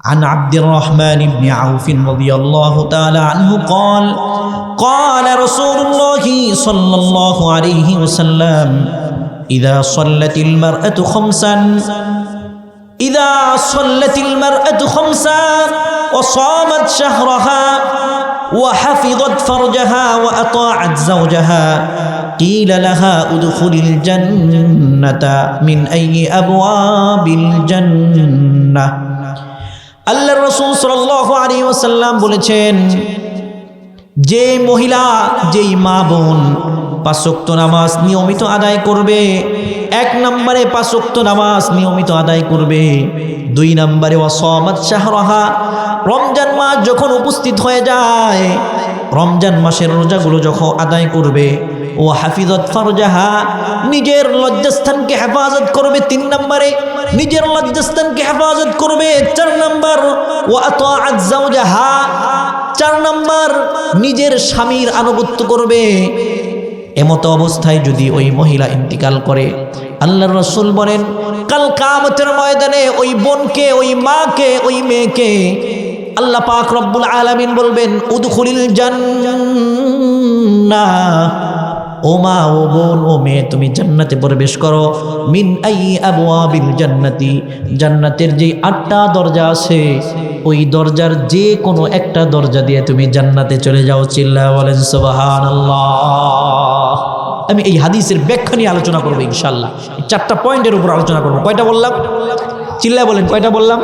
عن عبد الرحمن بن عوف رضي الله تعالى عنه قال قال رسول الله صلى الله عليه وسلم إذا صلت المرأة خمسا وصامت شهرها وحفظت فرجها وأطاعت زوجها قيل لها ادخل الجنة من أي أبواب الجنة আল্লাহর রাসূল সাল্লাল্লাহু আলাইহি ওয়াসাল্লাম বলেছেন, যে মহিলা, যেই মা বোন 5 ওয়াক্ত নামাজ নিয়মিত আদায় করবে, 1 নম্বরে 5 ওয়াক্ত নামাজ নিয়মিত আদায় করবে, 2 নম্বরে ওয়াসামাত শাহরাহা, রমজান মাস যখন উপস্থিত হয়ে যায়, রমজান মাসের রোজাগুলো যখন আদায় করবে, ও হাফিজত ফারজাহা, নিজের লজ্জাস্থানকে হেফাজত করবে, 3 নম্বরে নিজের লজ্জাস্থানকে হেফাজত করবে, 4 নম্বর ওয়া আতাআত যাওজাহা, 4 নম্বর নিজের স্বামীর আনুগত্য করবে। এমতো অবস্থায় যদি ওই মহিলা ইন্তিকাল করে, আল্লাহর রাসূল বলেন কাল কিয়ামতের ময়দানে ওই বোনকে, ওই মাকে, ওই মেয়েকে আল্লাহ পাক রব্বুল আলামিন বলবেন উদখুলিল জান্নাহ, ও মা, ও বোন, ও মেয়ে, তুমি জান্নাতে প্রবেশ করো। মিন আই আবওয়াবিল জান্নাতি, জান্নাতের যে 8টা দরজা আছে, ওই দরজার যে কোনো একটা দরজা দিয়ে তুমি জান্নাতে চলে যাও। চিল্লায়া বলেন সুবহানাল্লাহ। আমি এই হাদিসের ব্যাখ্যা নিয়ে আলোচনা করবো ইনশাআল্লাহ। 4টা পয়েন্টের উপর আলোচনা করবো। কয়টা বললাম? চিল্লায়া বলেন কয়টা বললাম?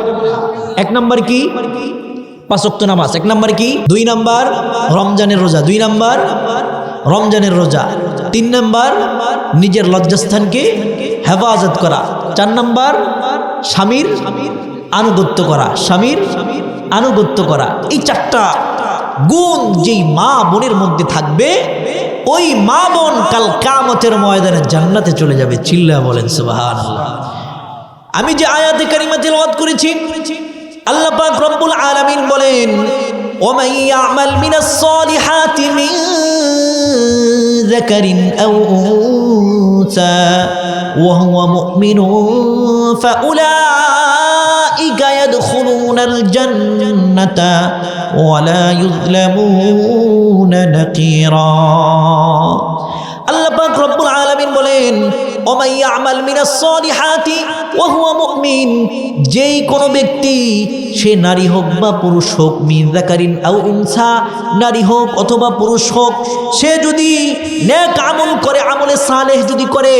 1 নম্বর কি? 5 ওয়াক্ত নামাজ। 1 নম্বর কি? 2 নম্বর রমজানের রোজা। 2 নম্বর রমজানের রোজা। 3 নম্বর নিজের লজ্জাস্থানকে হেফাজত করা। 4 নম্বর স্বামীর আনুগত্য করা, স্বামীর আনুগত্য করা। এই 4টা গুণ যেই মা বোনের মধ্যে থাকবে, ওই মা বোন কাল কিয়ামতের ময়দানে জান্নাতে চলে যাবে। চিল্লায়া বলেন সুবহানাল্লাহ। আমি যে আয়াতে কারিমা তেলাওয়াত করেছি, আল্লাহ পাক রব্বুল আলামিন বলেন ومن يعمل من الصالحات من ذكر أو أنثى وهو مؤمن فأولئك يدخلون الجنة ولا يظلمون نقيرا আল্লাহ পাক রব্বুল আলামিন বলেন ওমান ইয়ামাল মিনাস সলিহাতি ওয়া হুয়া মুমিন, যেই কোনো ব্যক্তি, সে নারী হোক বা পুরুষ হোক, মিন যাকারিন আও উনসা, নারী হোক অথবা পুরুষ হোক, সে যদি নেক আমল করে, আমলে সালেহ যদি করে,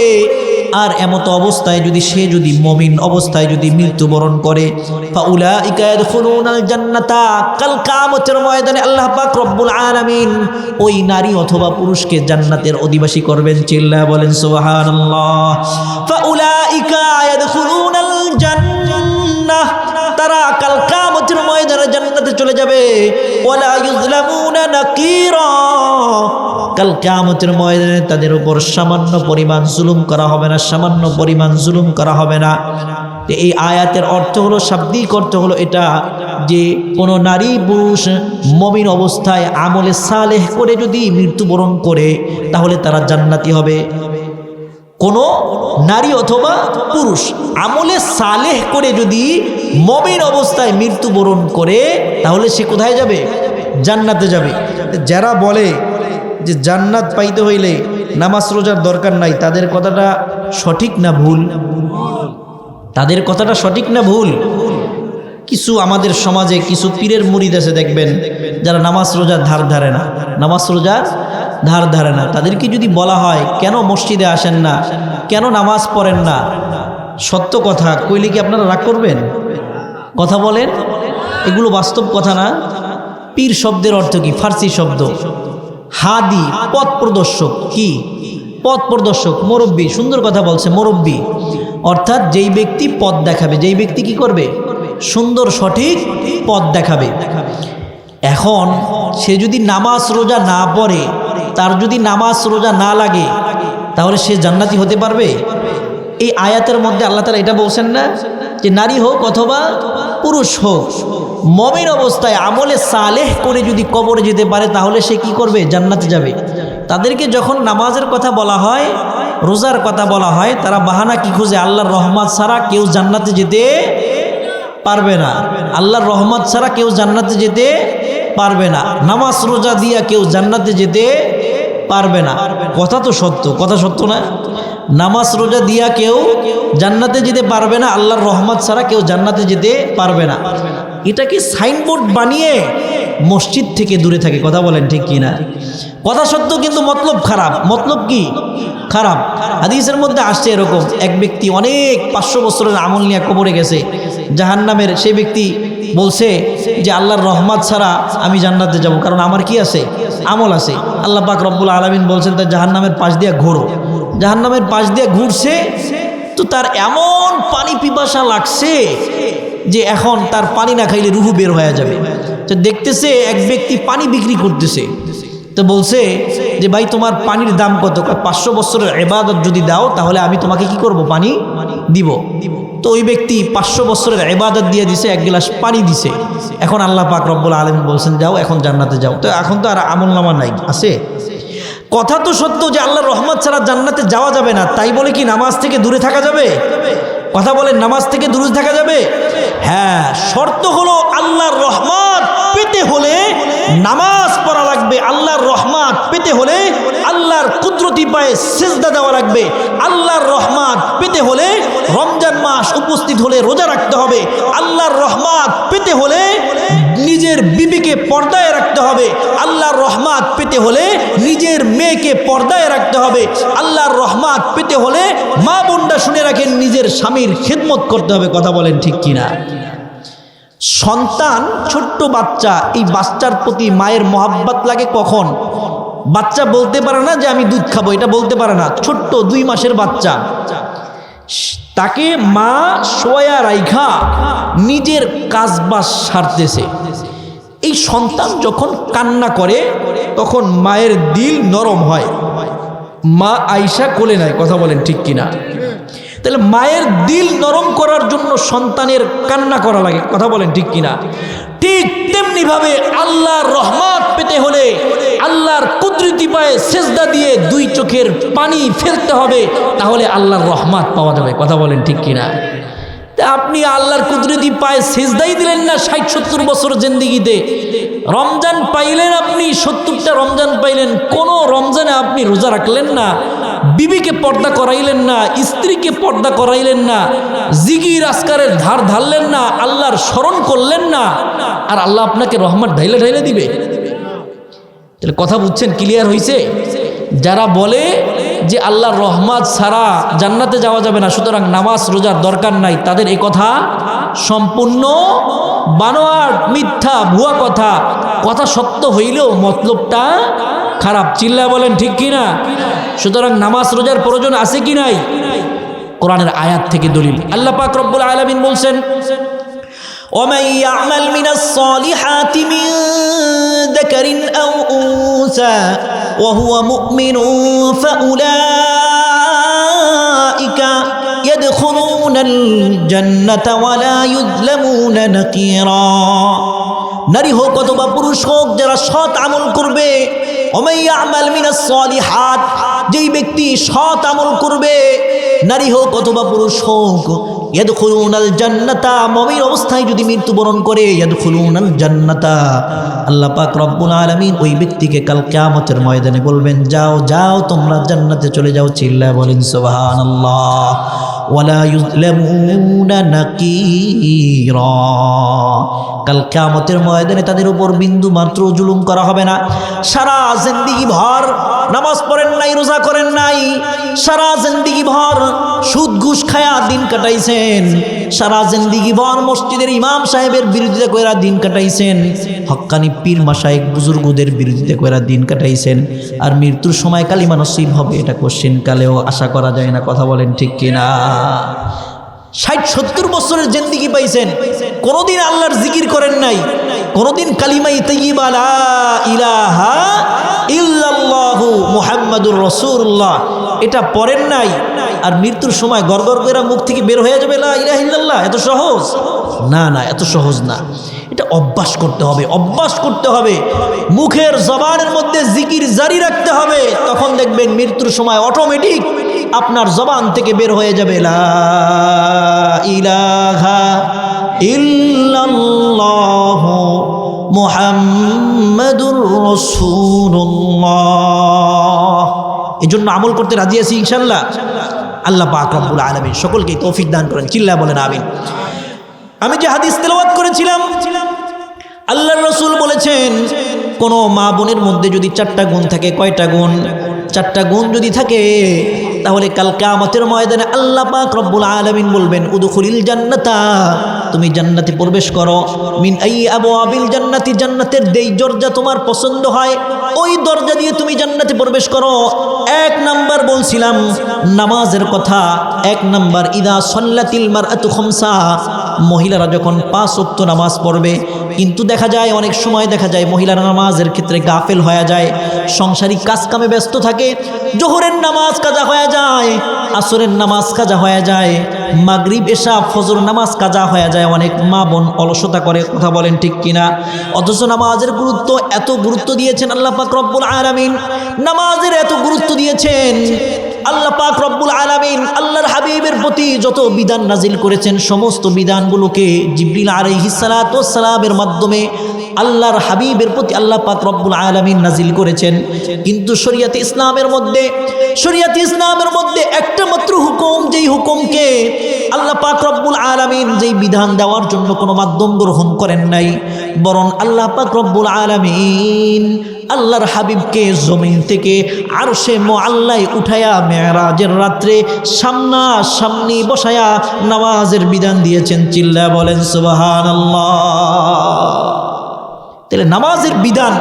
আর এমতো অবস্থায় যদি সে যদি মুমিন অবস্থায় যদি মৃত্যুবরণ করে, ফাউলাইকা ইয়াদখুলুনাল জান্নাতা, কাল কিয়ামতের ময়দানে আল্লাহ পাক রব্বুল আলামিন ওই নারী অথবা পুরুষকে জান্নাতের অধিবাসী করবেন। চিল্লায়া বলেন সুবহানাল্লাহ। ফাউলাইকা ইয়াদখুলুনাল জান্নাহ, তারা কাল কিয়ামতের ময়দানে জান্নাতে চলে যাবে। ওয়ালা ইউযলামুনা নাকিরা, কাল কিয়ামতের ময়দানে তাদের উপর সামান্য পরিমাণ জুলুম করা হবে না, সামান্য পরিমাণ জুলুম করা হবে না। এই আয়াতের অর্থ হলো, শাব্দিক অর্থ হলো এটা, যে কোনো নারী পুরুষ মুমিন অবস্থায় আমলে সালেহ করে যদি মৃত্যুবরণ করে, তাহলে তারা জান্নাতি হবে। কোনো নারী অথবা পুরুষ আমলে সালেহ করে যদি মুমিন অবস্থায় মৃত্যুবরণ করে, তাহলে সে কোথায় যাবে? জান্নাতে যাবে। যারা বলে যে জান্নাত পাইতে হইলে নামাজ রোজার দরকার নাই, তাদের কথাটা সঠিক না ভুল? তাদের কথাটা সঠিক না ভুল? কিছু আমাদের সমাজে কিছু পীরের মুরিদ আছে, দেখবেন যারা নামাজ রোজার ধার ধারে না, নামাজ রোজার ধার ধারে না। তাদেরকে যদি বলা হয় কেন মসজিদে আসেন না, কেন নামাজ পড়েন না, সত্য কথা কইলে কি আপনারা রাগ করবেন? কথা বলেন, এগুলো বাস্তব কথা না? পীর শব্দের অর্থ কি? ফার্সি শব্দ হাদি, পথ প্রদর্শক। কি পথ প্রদর্শক? মুরব্বী। সুন্দর কথা বলছে, মুরব্বী অর্থাৎ যেই ব্যক্তি পথ দেখাবে, যেই ব্যক্তি কি করবে? সুন্দর সঠিক পথ দেখাবে। এখন সে যদি নামাজ রোজা না পড়ে, তার যদি নামাজ রোজা না লাগে, তাহলে সে জান্নাতি হতে পারবে? এই আয়াতের মধ্যে আল্লাহ তাআলা এটা বলছেন না যে নারী হোক অথবা পুরুষ হোক, মুমিন অবস্থায় আমলে সালেহ করে যদি কবরে যেতে পারে, তাহলে সে কি করবে? জান্নাতে যাবে। তাদেরকে যখন নামাজের কথা বলা হয়, রোজার কথা বলা হয়, তারা বাহানা কি খুঁজে? আল্লাহর রহমত ছাড়া কেউ জান্নাতে যেতে পারবে না। আল্লাহর রহমত ছাড়া কেউ জান্নাতে যেতে পারবে না, নামাজ রোজা দিয়া কেউ জান্নাতে যেতে পারবে না। কথা তো সত্য, কথা সত্য না? নামাজ রোজা দিয়া কেউ জান্নাতে যেতে পারবে না, আল্লাহর রহমত ছাড়া কেউ জান্নাতে যেতে পারবে না। এটাকে সাইনবোর্ড বানিয়ে মসজিদ থেকে দূরে থাকে। কথা বলেন ঠিক কি না? কথা সত্য, কিন্তু মতলব খারাপ। মতলব কি? খারাপ। হাদিসের মধ্যে আসছে এরকম, এক ব্যক্তি অনেক 500 বছরের আমল নিয়ে কবরে গেছে জাহান্নামের। সেই ব্যক্তি বলছে যে আল্লাহর রহমত ছাড়া আমি জান্নাতে যাব, কারণ আমার কি আছে? আমল আছে। আল্লাহ পাক রব্বুল আলামিন বলছেন তার জাহান্নামের পাশ দিয়ে ঘোরো। জাহান্নামের পাশ দিয়ে ঘুরছে, তো তার এমন পানি পিপাসা লাগছে যে এখন তার পানি না খাইলে রুহু বের হয়ে যাবে। তো দেখতেছে এক ব্যক্তি পানি বিক্রি করতেছে, তো বলছে যে ভাই তোমার পানির দাম কত? 500 বছরের ইবাদত যদি দাও তাহলে আমি তোমাকে কি করব? পানি দিব। তো ওই ব্যক্তি 500 বছরের ইবাদত দিয়ে দিছে, এক গ্লাস পানি দিছে। এখন আল্লাহ পাক রব্বুল আলামিন বলছেন যাও, এখন জান্নাতে যাও। তো এখন তো আর আমলনামা নাই, আছে? কথা তো সত্য যে আল্লাহর রহমত ছাড়া জান্নাতে যাওয়া যাবে না, তাই বলে কি নামাজ থেকে দূরে থাকা যাবে? কথা বলেন, নামাজ থেকে দূরে থাকা যাবে? হ্যাঁ, শর্ত হলো আল্লাহর রহমত পেতে হলে নামাজ পড়া লাগবে। আল্লাহর রহমত পেতে হলে আল্লাহর কুদরতি পায়ে সিজদা দেওয়া লাগবে। আল্লাহর রহমত পেতে হলে রমজান মাস উপস্থিত হলে রোজা রাখতে হবে। আল্লাহর রহমত পেতে হলে নিজের বিবিকে পর্দায় রাখতে হবে। আল্লাহর রহমত পেতে হলে নিজের মেয়েকে পর্দায় রাখতে হবে। আল্লাহর রহমত পেতে হলে মা বোনরা শুনে রাখেন, নিজের স্বামীর খেদমত করতে হবে। কথা বলেন ঠিক কিনা? সন্তান, ছোট্ট বাচ্চা, এই বাচ্চার প্রতি মায়ের মহাব্বত লাগে কখন? বাচ্চা বলতে পারে না যে আমি দুধ খাবো, এটা বলতে পারে না। ছোট্ট 2 মাসের বাচ্চা, তাকে মা শোয়া রাইখা নিজের কাজবাজ সারতেছে। এই সন্তান যখন কান্না করে তখন মায়ের দিল নরম হয়, মা আয়সা কোলে নেয়। কথা বলেন ঠিক কিনা? তাহলে মায়ের দিল নরম করার জন্য সন্তানের কান্না করা লাগে। কথা বলেন ঠিক কিনা? ঠিক তেমনি ভাবে আল্লাহর রহমত পেতে হলে আল্লাহর কুদরতি পায়ে সেজদা দিয়ে 2 চোখের পানি ফেলতে হবে, তাহলে আল্লাহর রহমত পাওয়া যাবে। কথা বলেন ঠিক কিনা? তা আপনি আল্লাহর কুদরতি পায়ে সেজদাই দিলেন না 60-70 বছর জিন্দেগিতে। রমজান পাইলেন, আপনি 70টা রমজান পাইলেন, কোনো রমজানে আপনি রোজা রাখলেন না, বিবিকে পর্দা করাইলেন না, স্ত্রীকে পর্দা করাইলেন না, জিকির আসকারের ধার ধারলেন না, আল্লাহর স্মরণ করলেন না, আর আল্লাহ আপনাকে রহমত ঢাইলে ঢাইলে দিবে? তাহলে কথা বুঝছেন? ক্লিয়ার হইছে? যারা বলে যে আল্লাহর রহমত ছাড়া জান্নাতে যাওয়া যাবে না, সুতরাং নামাজ রোজার দরকার নাই, তাদের এই কথা সম্পূর্ণ বানোয়াট, মিথ্যা, ভুয়া কথা। কথা সত্য হইলেও মতলবটা খারাপ। চিল্লা বলেন ঠিক কিনা? সুতরাং নামাজ রোজার প্রয়োজন আছে কি নাই? কোরআনের আয়াত থেকে দলিল। আল্লাহ পাক রব্বুল আলামিন বলছেন, ومن يعمل من الصالحات من ذكر أو أنثى وهو مؤمن فأولئك يدخلون الجنة ولا يظلمون نقيرا। নারী হোক অথবা পুরুষ হোক, যারা সৎ আমল করবে, ومن يعمل من الصالحات, যেই ব্যক্তি সৎ আমল করবে, নারী হোক অথবা পুরুষ হোক, ইয়াদখুলুনাল জান্নাতা, মুমিন অবস্থায় যদি মৃত্যুবরণ করে, ইয়াদখুলুনাল জান্নাতা, আল্লাহ পাক রব্বুল আলামিন ওই ব্যক্তিকে কাল কিয়ামতের ময়দানে বলবেন, যাও যাও তোমরা জান্নাতে চলে যাও। চিল্লায় বলেন সুবহানাল্লাহ। ওয়ালা ইউযলামুনা নাকিরা, কাল কিয়ামতের ময়দানে তাদের উপর বিন্দু মাত্র জুলুম করা হবে না। সারা জিন্দেগি ভর নামাজ পড়েন নাই, রোজা করেন নাই, সারা জিন্দেগি ভর সুদ ঘুষ খায়া দিন কাটাইছেন, সারা জিন্দেগি ভর মসজিদের ইমাম সাহেবের বিরোধিতা কইরা দিন কাটাইছেন, হক্কানি পীর মাশায়েখ বুজুর্গদের বিরোধিতা কইরা দিন কাটাইছেন, আর মৃত্যুর সময় কালিমা নসিব হবে এটা কোশ্চেন কালেও আশা করা যায় না। কথা বলেন ঠিক কিনা? 60-70 বছরের জিন্দেগি পাইছেন, কোনোদিন আল্লাহর জিকির করেন নাই, কোনোদিন কালিমায়ে তাইয়্যিবা লা ইলাহা ইল্লাল্লাহু মুহাম্মাদুর রাসূলুল্লাহ এটা পড়েন নাই, আর মৃত্যুর সময় গড়গড় করে মুখ থেকে বের হয়ে যাবে লা ইলাহা ইল্লাল্লাহ। এত সহজ না, না এত সহজ না। এটা অভ্যাস করতে হবে, অভ্যাস করতে হবে, মুখের জবানের মধ্যে জিকির জারি রাখতে হবে। তখন দেখবেন মৃত্যুর সময় অটোমেটিক আপনার জবান থেকে বের হয়ে যাবে লা ইলাহা ইল্লাল্লাহু মুহাম্মাদুর রাসূলুল্লাহ। এজন্য আমল করতে রাজি আছি ইনশাআল্লাহ। আল্লাহ পাক রব্বুল আলামিন সকলকে তৌফিক দান করেন, চিল্লা বলেন আমিন। আমি যে হাদিস তেলাওয়াত করেছিলাম, আল্লাহর রাসূল বলেছেন কোন মা বোনের মধ্যে যদি 4টা গুণ থাকে, কয়টা গুণ? 4টা গুণ যদি থাকে তাহলে কাল কিয়ামতের ময়দানে আল্লাহ পাক রব্বুল আলামিন বলবেন উদখুলিল জান্নাতা, তুমি জান্নাতে প্রবেশ করো। মিন আই আবওয়াবিল জান্নাতি, জান্নাতের যেই দরজা তোমার পছন্দ হয় ওই দরজা দিয়ে তুমি জান্নাতে প্রবেশ করো। 1 নাম্বার বলছিলাম নামাজের কথা। 1 নাম্বার ইদা সাল্লাতিল মারআতু খামসা, মহিলারা যখন 5 ওয়াক্ত নামাজ পড়বে, কিন্তু দেখা যায় অনেক সময় দেখা যায় মহিলারা নামাজের ক্ষেত্রে গাফেল হয়ে যায়, সংসারিক কাজ কামে ব্যস্ত থাকে। জোহরের নামাজ কাজা হয়ে যায়, আসরের নামাজ কাজা হয়ে যায়, মাগরিব এশা ফজর নামাজ কাজা হয়ে যায়। অনেক মা বোন অলসতা করে, কথা বলেন ঠিক কিনা? অথচ নামাজের গুরুত্ব, এত গুরুত্ব দিয়েছেন আল্লাহ পাক রব্বুল আলামিন, নামাজের এত গুরুত্ব দিয়েছেন আল্লাহ পাক রব্বুল আলামিন। আল্লাহর হাবিবের প্রতি যত বিধান নাজিল করেছেন সমস্ত বিধানগুলোকে জিবরিল আলাইহিস সালাতু ওয়াস সালামের মাধ্যমে আল্লাহর হাবিবের প্রতি আল্লাহ পাক রব্বুল আলামিন নাজিল করেছেন। কিন্তু শরীয়তে ইসলামের মধ্যে একটা মাত্র হুকুম, যেই হুকুমকে আল্লাহ পাক রব্বুল আলামিন যেই বিধান দেওয়ার জন্য কোনো মাধ্যম গ্রহণ করেন নাই, বরং আল্লাহ পাক রব্বুল আলামিন আল্লাহর হাবিবকে জমিন থেকে আরশে মুআল্লায় উঠায়া মেরাজের রাত্রে সামনাসামনি বসায়া নামাজের বিধান দিয়েছেন। চিল্লা বলেন সুবহানাল্লাহ। তাহলে নামাজের বিধান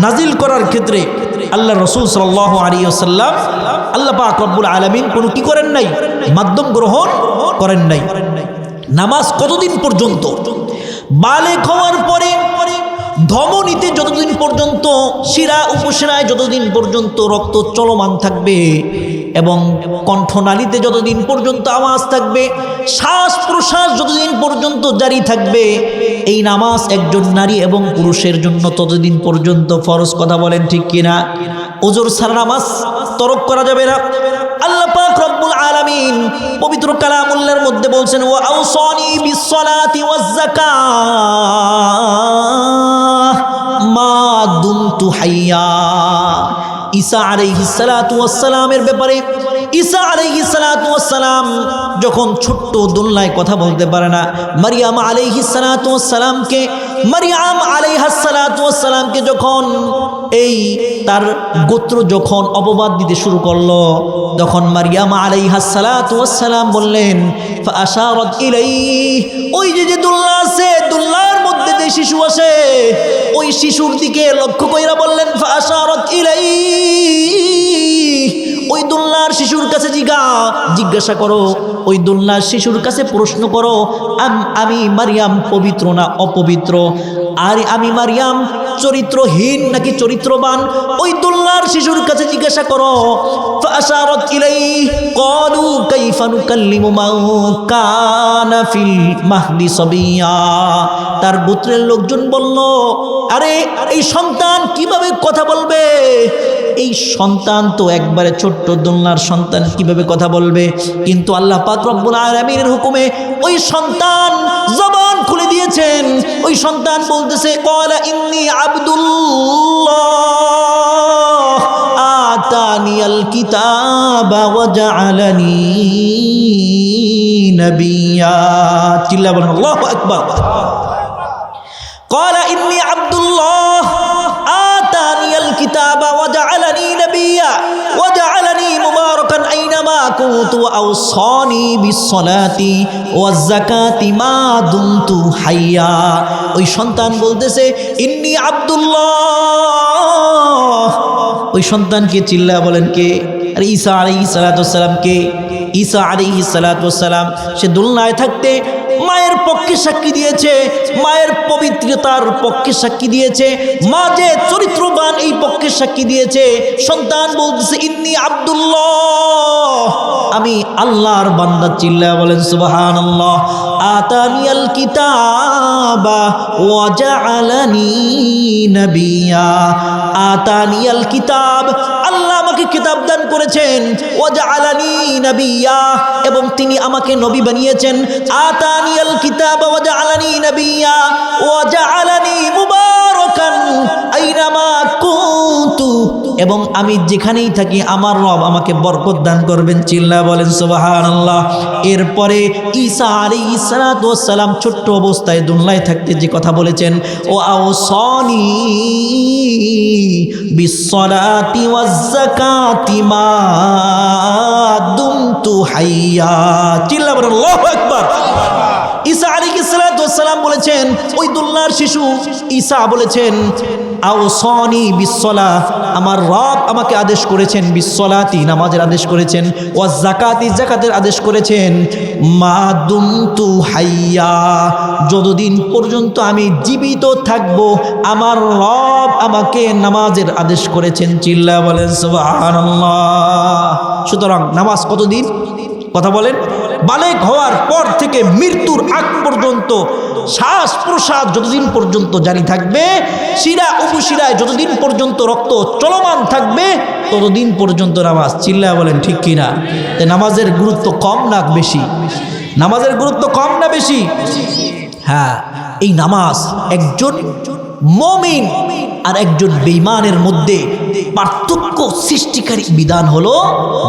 নাজিল করার ক্ষেত্রে আল্লাহ রাসূল সাল্লাল্লাহু আলাইহি ওয়াসাল্লাম আল্লাহ পাক রব্বুল আলামিন কোনো কি করেন নাই? মাধ্যম গ্রহণ করেন নাই। নামাজ কতদিন পর্যন্ত? বালেগ হওয়ার পরে ধমনীতে যতদিন পর্যন্ত, শিরা উপশিরায় যতদিন পর্যন্ত রক্ত চলমান থাকবে এবং কণ্ঠনালীতে যতদিন পর্যন্ত আওয়াজ থাকবে, শ্বাস প্রশ্বাস যতদিন পর্যন্ত জারি থাকবে, এই নামাজ একজন নারী এবং পুরুষের জন্য ততদিন পর্যন্ত ফরজ। কথা বলেন ঠিক কিনা? ওজর ছাড়া নামাজ তরক করা যাবে না। আল্লাহ পাক রব্বুল আলামিন পবিত্র কালামুল্লাহর মধ্যে বলছেন ওয়া আওসানি বিসসালাতি ওয়াজ যাকাত মা দুমতু হাইয়া। ঈসা আলাইহিস সালাতু ওয়াস সালামের ব্যাপারে, ঈসা আলাইহিস সালাতু ওয়াস সালাম যখন ছোট্ট দোলনায় কথা বলতে পারে না, মারিয়াম আলাইহিস সালাতু ওয়াস সালামকে যখন এই তার গোত্র যখন অপবাদ দিতে শুরু করলো, তখন মারিয়াম আলাইহাস সালাতু ওয়াস সালাম বললেন ফাআশারাত ইলাইহি, ওই যে দোলনা আছে, দোলনার মধ্যে যে শিশু আছে ওই শিশুর দিকে লক্ষ্য কইরা বললেন ফাআশারাত ইলাইহি, ওই দোলনার শিশুর কাছে জিজ্ঞাসা করো, ওই দোলনার শিশুর কাছে প্রশ্ন করো আমি মারিয়াম পবিত্র না অপবিত্র, আর আমি মারিয়াম চরিত্রহীন নাকি চরিত্রবান, ওই দোলনার শিশুর কাছে জিজ্ঞাসা করো। ফাআশারাত ইলাইহি ক্বালু কাইফা নুকাল্লিমু মান কানা ফিল মাহদি সাবিয়া। তার গোত্রের লোকজন বলল, আরে এই সন্তান কিভাবে কথা বলবে? এই সন্তান তো একবারে ছোট্ট দোলনার সন্তান, কিভাবে কথা বলবে? কিন্তু আল্লাহ পাক রব্বুল আলামিনের হুকুমে ওই সন্তান জবান খুলে দিয়েছেন। ওই সন্তান বলতেছে ক্বালা ইন্নী আবদুল্লাহ আতানিয়াল কিতাবা ওয়া জাআলানি নাবিয়্যা। চিল্লা বলেন আল্লাহু আকবার। ক্বালা ইন্নী আবদুল্লাহ আতানিয়াল কিতাবা ওয়া জাআলানি নাবিয়্যা ওয়া জাআলানি মুবারাকান আইনামা কুনতু ওয়া আওসানি বিসসালাতি ওয়াজ যাকাতি মা দুমতু হাইয়া। ওই সন্তান বলতেছে ইন্নী আবদুল্লাহ। ওই সন্তানকে চিল্লা বলেন কে? আর ঈসা আলাইহিস সালাতু ওয়াস সালাম কে? ঈসা আলাইহিস সালাতু ওয়াস সালাম সে দোলনায় থাকতে মায়ের পক্ষে সাক্ষী দিয়েছে, মায়ের পবিত্রতার পক্ষে সাক্ষী দিয়েছে, মা যে চরিত্রবান এই পক্ষে সাক্ষী দিয়েছে। সন্তান বলতেছে ইন্নী আবদুল্লাহ, আমি আল্লাহর বান্দা, চিল্লায়া বলেন সুবহানাল্লাহ। আতানিয়াল কিতাবা ওয়া জাআলানি নাবিয়্যা। আতানিয়াল কিতাব, আল্লাহ আমাকে কিতাব দান করেছেন। ওয়া জাআলানি নাবিয়্যা, এবং তিনি আমাকে নবী বানিয়েছেন। আতানিয়াল কিতাবা ওয়া জাআলানি নাবিয়্যা ওয়া জাআলানি মুবারাকান আইনামা কুনতু, এবং আমি যেখানেই থাকি আমার রব আমাকে বরকত দান করবেন, চিল্লায়া বলেন সুবহানাল্লাহ। এরপরে ঈসা আলাইহিস সালাতু ওয়াস সালাম ছোট্ট অবস্থায় দুনিয়ায় থাকতে যে কথা বলেছেন, ও আওসানি বিসসালাতি ওয়াজ যাকাতি মা দুমতু হাইয়া, চিল্লায়া বলেন আল্লাহু আকবার। ঈসা আলাইহিস সালাতু ওয়াস সালাম বলেছেন, ওই দুনিয়ার শিশু ঈসা বলেছেন, আওসানি বিসসালাহ, আমার রব আমাকে আদেশ করেছেন, বিসসালাতি নামাজের আদেশ করেছেন, ওয়াজ যাকাতি যাকাতের আদেশ করেছেন, মা দুমতু হাইয়া, যতদিন পর্যন্ত আমি জীবিত থাকব আমার রব আমাকে নামাজের আদেশ করেছেন, চিল্লায়া বলেন সুবহানাল্লাহ। সুতরাং নামাজ কতদিন? কথা বলেন। বালেগ হওয়ার পর থেকে মৃত্যুর আগ পর্যন্ত শ্বাস প্রশ্বাস যতদিন পর্যন্ত জারি থাকবে, শিরা উপশিরায় যতদিন পর্যন্ত রক্ত চলমান থাকবে ততদিন পর্যন্ত নামাজ, চিল্লায়া বলেন ঠিক কিনা? তাই নামাজের গুরুত্ব কম না বেশি? নামাজের গুরুত্ব কম না বেশি? হ্যাঁ, এই নামাজ একজন মুমিন আর একজন বেঈমানের মধ্যে পার্থক্য সৃষ্টিকারী বিধান হলো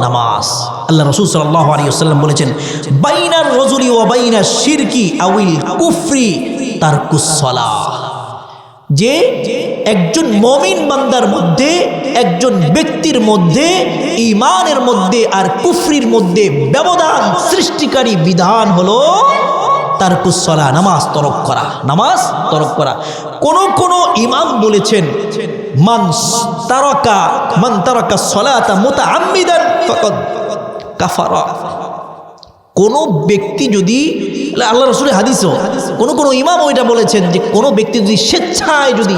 নামাজ। আল্লাহ রাসূল সাল্লাল্লাহু আলাইহি ওয়াসাল্লাম বলেছেন, বাইনার রাজুলি ওয়া বাইনাশ শিরকি আউল কুফরি তারকুস সালাহ, যে একজন মুমিন বান্দার মধ্যে, একজন ব্যক্তির মধ্যে, ঈমানের মধ্যে আর কুফরির মধ্যে ব্যবধান সৃষ্টিকারী বিধান হলো তারকুস সালাহ, নামাজ তরক করা, নামাজ তরক করা। কোন ইমাম বলেছেন, মান তারাকা সালাতা মুতাআম্মিদান ফাকাদ কাফারা। কোন ব্যক্তি যদি, আল্লাহ রাসূলের হাদিসও কোন ইমাম ওইটা বলেছেন যে কোন ব্যক্তি যদি স্বেচ্ছায় যদি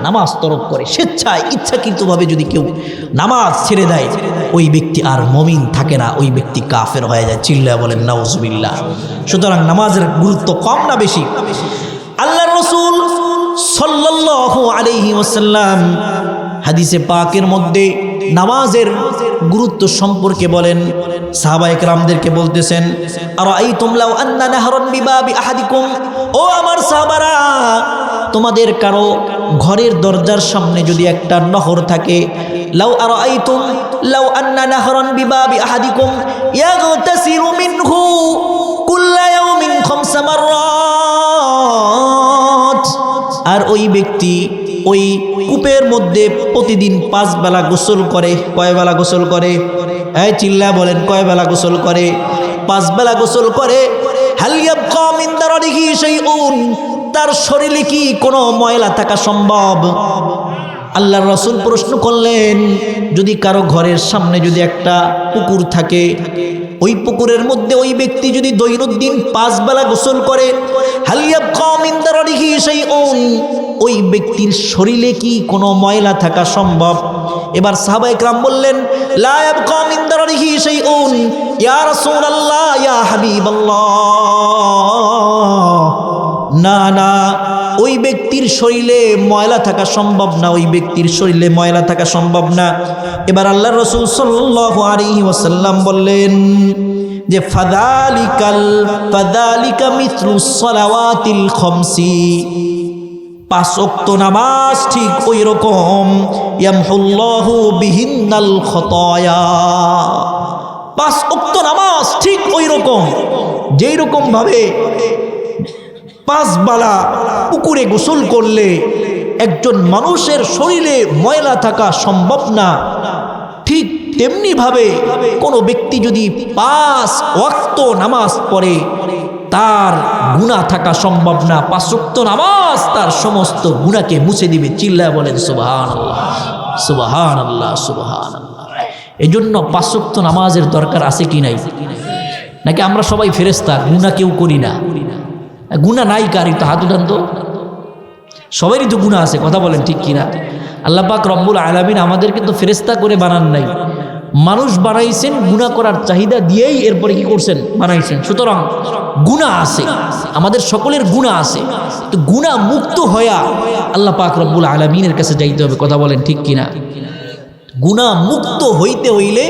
নামাজ তরক করে, স্বেচ্ছায় ইচ্ছাকৃতভাবে যদি কেউ নামাজ ছেড়ে দেয়, ওই ব্যক্তি আর মুমিন থাকে না, ওই ব্যক্তি কাফের হয়ে যায়, চিল্লায়া বলেন নাউজুবিল্লাহ। সুতরাং নামাজের গুরুত্ব কম না বেশি? আল্লাহর রাসূল সাল্লাল্লাহু আলাইহি ওয়াসাল্লাম হাদিসে পাকের মধ্যে নামাজের গুরুত্ব সম্পর্কে বলেন, সাহাবায়ে কেরামদেরকে বলতেছেন, আরাআইতুম লাউ আন্না নাহরান বিবাবি আহাদিকুম, ও আমার সাহাবারা, তোমাদের কারো ঘরের দরজার সামনে যদি একটা নহর থাকে, লাউ আরাআইতুম লাউ আন্না নাহরান বিবাবি আহাদিকুম ইয়াগতাসিলু মিনহু কুল্লা ইয়াউমিন খামসা মাররাত, আর ওই ব্যক্তি ওই কূপের মধ্যে প্রতিদিন 5 বেলা গোসল করে। কয় বেলা গোসল করে? এই চিল্লা বলেন, কয় বেলা গোসল করে? 5 বেলা গোসল করে। হাল ইয়াবকা মিন দারিহি শাইউন, তার শরীরে কি কোনো ময়লা থাকা সম্ভব? আল্লাহর রাসূল প্রশ্ন করলেন, যদি কারো ঘরের সামনে যদি একটা পুকুর থাকে, ওই পুকুরের মধ্যে ওই ব্যক্তি যদি দৈনন্দিন 5 বেলা গোসল করে, হাল ইয়াবকা মিন দারিহি শাইউন, ওই ব্যক্তির শরীরে কি কোনো ময়লা থাকা সম্ভব? এবার সাহাবায়ে কেরাম বললেন, লা ইয়াবকা মিন দারিহি শাইউন ইয়া রাসূলুল্লাহ ইয়া হাবিবাল্লাহ, না না, ওই ব্যক্তির শরীরে ময়লা থাকা সম্ভব না, ওই ব্যক্তির শরীরে ময়লা থাকা সম্ভব না। এবার আল্লাহর রাসূল সাল্লাল্লাহু আলাইহি ওয়াসাল্লাম বললেন যে ফাযালিকা মিথলুস সালাওয়াতিল খামসি, 5 ওয়াক্ত নামাজ ঠিক ওই রকম, ইয়ামহুল্লাহু বিহিন্নাল খতায়া, 5 ওয়াক্ত নামাজ ঠিক ওই রকম, যেই রকম ভাবে 5 বেলা পুকুরে গোসল করলে একজন মানুষের শরীরে ময়লা থাকা সম্ভব না, ঠিক তেমনি ভাবে কোনো ব্যক্তি যদি 5 ওয়াক্ত নামাজ পড়ে তার গুনাহ থাকা সম্ভব না। 5 ওয়াক্ত নামাজ তার সমস্ত গুনাহকে মুছে দিবে, চিল্লায়া বলেন সুবহানাল্লাহ, সুবহানাল্লাহ, সুবহানাল্লাহ। এজন্য 5 ওয়াক্ত নামাজের দরকার আছে কি নাই? নাকি আমরা সবাই ফেরেশতা, গুনাহ কেউ করি না? গুনাহ নাই কার? একটু হাত উঠান তো। সবারই তো গুনাহ আছে, কথা বলেন ঠিক কিনা? আল্লাহ পাক রব্বুল আলামিন আমাদেরকে তো ফেরেশতা করে বানান নাই, মানুষ বানাইছেন গুনাহ করার চাহিদা দিয়েই, এরপরে কি করছেন? বানাইছেন। সুতরাং গুনাহ আছে, আমাদের সকলের গুনাহ আছে। তো গুনাহ মুক্ত হইয়া আল্লাহ পাক রব্বুল আলামিনের কাছে যাইতে হবে। কথা বলেন ঠিক কিনা? গুনাহ মুক্ত হইতে হইলে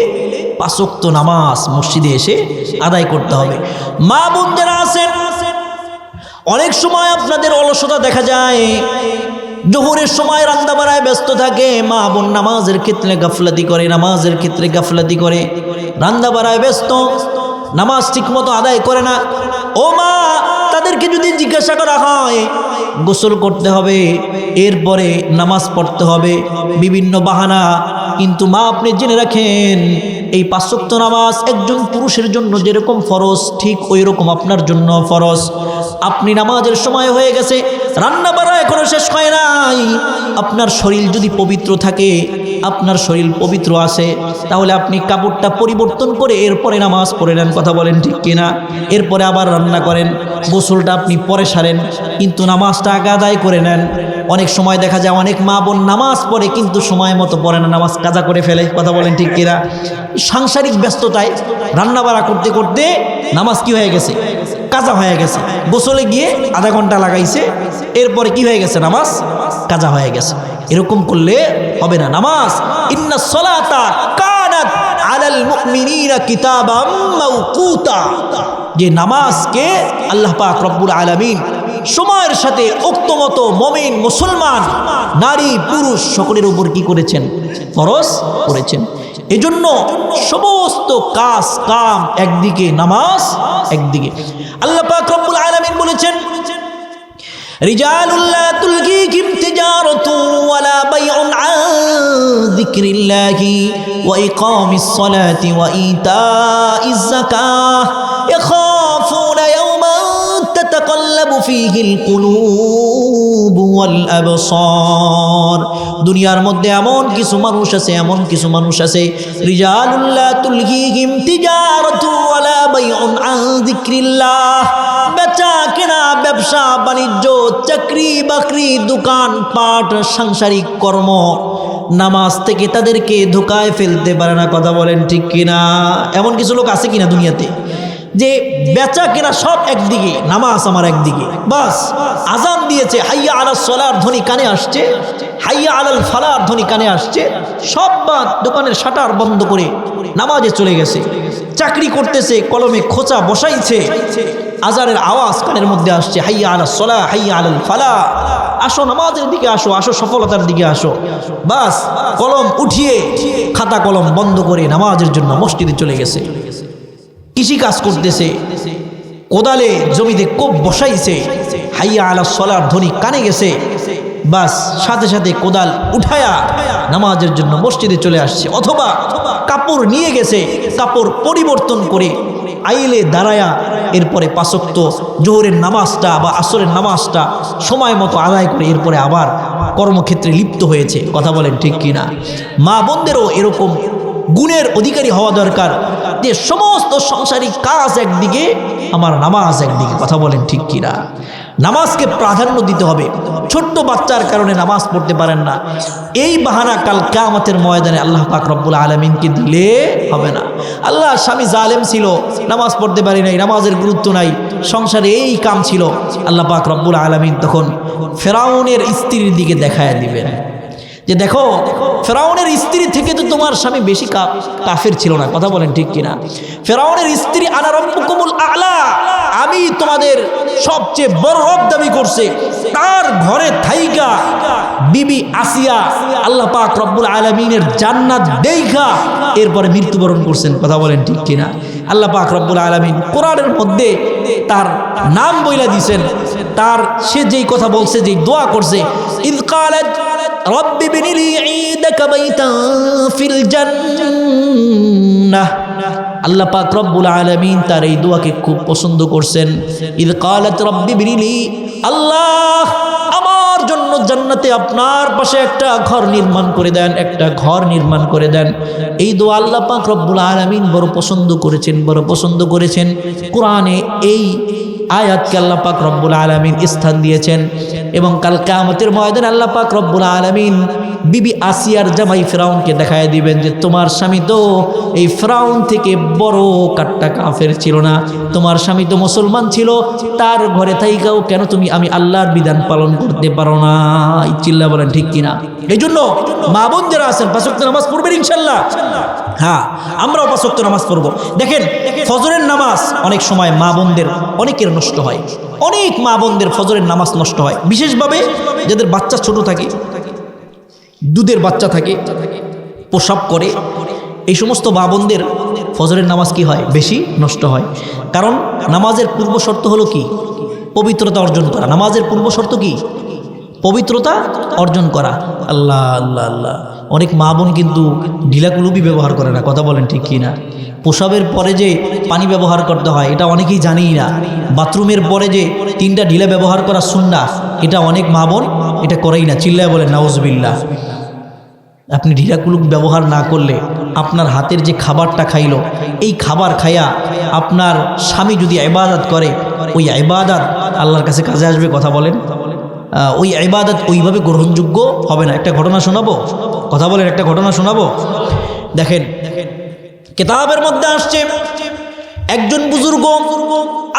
5 ওয়াক্ত নামাজ মসজিদে এসে আদায় করতে হবে। মা বোন যারা আছেন, অনেক সময় আপনাদের অলসতা দেখা যায়, জোহরের সময় রান্না বাড়ায় ব্যস্ত থাকে, মা বোন নামাজের ক্ষেত্রে গাফলাতি করে, নামাজের ক্ষেত্রে গাফলাতি করে, রান্না বাড়ায় ব্যস্ত, নামাজ ঠিকমতো আদায় করে না। ও মা, তাদেরকে যদি জিজ্ঞাসা করা হয়, গোসল করতে হবে, এরপরে নামাজ পড়তে হবে, বিভিন্ন বাহানা। কিন্তু মা, আপনি জেনে রাখেন, এই 5 ওয়াক্ত নামাজ একজন পুরুষের জন্য যেরকম ফরজ, ঠিক ওই রকম আপনার জন্য ফরজ। আপনি নামাজের সময় হয়ে গেছে, রান্না বাড়া এখনো শেষ হয় নাই, আপনার শরীর যদি পবিত্র থাকে, আপনার শরীর পবিত্র আছে, তাহলে আপনি কাপড়টা পরিবর্তন করে এরপরে নামাজ পড়ে নেন। কথা বলেন ঠিক কিনা? এরপরে আবার রান্না করেন, গোসলটা আপনি পরে সারেন, কিন্তু নামাজটা আগে আদায় করে নেন। অনেক সময় দেখা যায় অনেক মা বোন নামাজ পড়ে কিন্তু সময় মতো পড়ে না, নামাজ কাজা করে ফেলে। কথা বলেন ঠিক কিনা? সাংসারিক ব্যস্ততায় রান্না বাড়া করতে করতে নামাজ কি হয়ে গেছে? কাজা হয়ে গেছে। গোসলে গিয়ে আধা ঘন্টা লাগাইছে, এরপরে কি হয়ে গেছে? নামাজ কাজা হয়ে গেছে। এরকম করলে হবে না। নামাজ, ইন্নাস সালাতা কানাত আলাল মুমিনিনা কিতাবাম মাওকুতা, যে নামাজকে আল্লাহ পাক রব্বুল আলামিন সময়ের সাথে ওক্তমত মুমিন মুসলমান নারী পুরুষ সকলের উপর কি করেছেন? ফরজ করেছেন। এজন্য সমস্ত কাজ কাম একদিকে, নামাজ একদিকে। আল্লাহ পাক রব্বুল আলামিন বলেছেন, রিজালুল লা তুলকিহিম তিজারাতুন ওয়ালা বাইউন আন যিকরিল্লাহি ওয়া ইকামিস সালাতি ওয়া ইতাইজ যাকাহ ইয়াখাফুনা ইয়াওমান তাতাকাল্লাবু ফীহিল কুলুবু ওয়াল আবসার। দুনিয়ার মধ্যে এমন কিছু মানুষ আছে, এমন কিছু মানুষ আছে, রিজালুল লা তুলকিহিম তিজারাতুন ওয়ালা বাইউন আন যিকরিল্লাহ, বেচা কেনা, ব্যবসা বাণিজ্য, চাকরি বাকরি, দোকান পাট, সাংসারিক কর্ম, নামাজ থেকে তাদেরকে ধোকায় ফেলতে পারে না। কথা বলেন ঠিক কিনা? এমন কিছু লোক আছে কিনা দুনিয়াতে, যে বেচা কেনা সব একদিকে, নামাজ আমার একদিকে। বাস আজান দিয়েছে, হাইয়া আলাস সালার ধ্বনি কানে আসছে, হাইয়া আলাল ফালার ধ্বনি কানে আসছে, সব বাদ, দোকানের শাটার বন্ধ করে নামাজে চলে গেছে। চাকরি করতেছে, কলমে খোঁচা বসাইছে, আজানের আওয়াজ কানের মধ্যে আসছে, হাইয়া আলাস সালাহ, হাইয়া আলাল ফালাহ, আসো নামাজের দিকে আসো, আসো সফলতার দিকে আসো। বাস কলম উঠিয়ে খাতা কলম বন্ধ করে নামাজের জন্য মসজিদে চলে গেছে। কৃষি কাজ করতেছে, কোদালে জমিতে কোপ বসাইছে, হাইয়া আলাস সালার ধ্বনি কানে গেছে, বাস সাথে সাথে কোদাল উঠায়া নামাজের জন্য মসজিদে চলে আসছে। অথবা কাপড় নিয়ে গেছে, কাপড় পরিবর্তন করে আইলে দাঁড়ায়া এরপরে 5 ওয়াক্ত জোহরের নামাজটা বা আসরের নামাজটা সময় মতো আদায় করে এরপরে আবার কর্মক্ষেত্রে লিপ্ত হয়েছে। কথা বলেন ঠিক কিনা? মা বোনদেরও এরকম গুণের অধিকারী হওয়া দরকার, যে সমস্ত সংসারিক কাজ একদিকে, আমার নামাজ একদিকে। কথা বলেন ঠিক কিনা? নামাজকে প্রাধান্য দিতে হবে। ছোট্ট বাচ্চার কারণে নামাজ পড়তে পারেন না, এই বাহানা কাল কিয়ামতের ময়দানে আল্লাহ পাক রব্বুল আলামিনকে দিলে হবে না। আল্লাহ, স্বামী জালেম ছিল, নামাজ পড়তে পারি নাই, নামাজের গুরুত্ব নাই, সংসারে এই কাম ছিল, আল্লাহ পাক রব্বুল আলামিন তখন ফেরাউনের স্ত্রীর দিকে দেখায় দিবেন যে দেখো, ফেরাউনের স্ত্রী থেকে তো তোমার স্বামী বেশি কাফের ছিল না। কথা বলেন ঠিক কিনা? ফেরাউনের স্ত্রী আনা রব্বুকুমুল আ'লা, আমি তোমাদের সবচেয়ে বড় রব দাবি করছে। তার ঘরে থাইকা বিবি আসিয়া আল্লাহ পাক রব্বুল আলামিনের জান্নাত দেইখা এরপরে মৃত্যুবরণ করছেন। কথা বলেন ঠিক কিনা? আল্লাহ পাক রব্বুল আলামিন কোরআনের মধ্যে তার নাম বইলা দিয়েছেন, তার সে যেই কথা বলছে, যেই দোয়া করছে, ইয ক্বালাত রব্বি বিনি লি ঈদাকা বাইতান ফিল জান্নাহ। আল্লাহ পাক রব্বুল আলামিন তার এই দোয়াকে খুব পছন্দ করছেন। ইয ক্বালাত রব্বি বিনি লি, আল্লাহ আমার জন্য জান্নাতে আপনার পাশে একটা ঘর নির্মাণ করে দেন, একটা ঘর নির্মাণ করে দেন। এই দোয়া আল্লাহ পাক রব্বুল আলামিন বড় পছন্দ করেছেন, বড় পছন্দ করেছেন। কোরআনে এই আয়াতকে আল্লাহ পাক রব্বুল আলামিন স্থান দিয়েছেন, এবং কাল কিয়ামতের ময়দানে আল্লাহ পাক রব্বুল আলামিন বিবি আসিয়ার জামাই ফিরাউনকে দেখায় দিবেন যে তোমার স্বামী তো এই ফিরাউন থেকে বড় কাট্টা কাফের ছিল না, তোমার স্বামী তো মুসলমান ছিল, তার ঘরে থাইকাও কেন তুমি আমি আল্লাহর বিধান পালন করতে পারো না? চিল্লা বলেন ঠিক কিনা? এই জন্য মা বোন যারা আছেন 5 ওয়াক্ত নামাজ পড়বেন ইনশাল্লাহ। হ্যাঁ, আমরাও 5 ওয়াক্ত নামাজ পড়বো। দেখেন ফজরের নামাজ অনেক সময় মা বোনদের অনেকের নষ্ট হয়, অনেক মা বোনদের ফজরের নামাজ নষ্ট হয়, বিশেষভাবে যাদের বাচ্চা ছোট থাকে, দুধের বাচ্চা থাকে, প্রসব করে, এই সমস্ত মা বোনদের ফজরের নামাজ কি হয়? বেশি নষ্ট হয়। কারণ নামাজের পূর্ব শর্ত হলো কি? পবিত্রতা অর্জন করা। নামাজের পূর্ব শর্ত কি? পবিত্রতা অর্জন করা। আল্লাহ আল্লাহ আল্লাহ, অনেক মা বোন কিন্তু ঢিলাকুলুপি ব্যবহার করে না, কথা বলেন ঠিক কি না? প্রসাবের পরে যে পানি ব্যবহার করতে হয় এটা অনেকেই জানেই না। বাথরুমের পরে যে 3টা ঢিলা ব্যবহার করা সুন্নাহ, এটা অনেক মা বোন এটা করেই না। চিল্লায় বলেন নাউজুবিল্লাহ। আপনি ঢিলাকুলুপ ব্যবহার না করলে আপনার হাতের যে খাবারটা খাইলো, এই খাবার খাইয়া আপনার স্বামী যদি ইবাদত করে, ওই ইবাদত আল্লাহর কাছে কাজে আসবে? কথা বলেন। ওই ইবাদত ওইভাবে গ্রহণযোগ্য হবে না। একটা ঘটনা শোনাবো, কথা বলেন, একটা ঘটনা শোনাবো। দেখেন কিতাবের মধ্যে আসছে একজন বুজুর্গ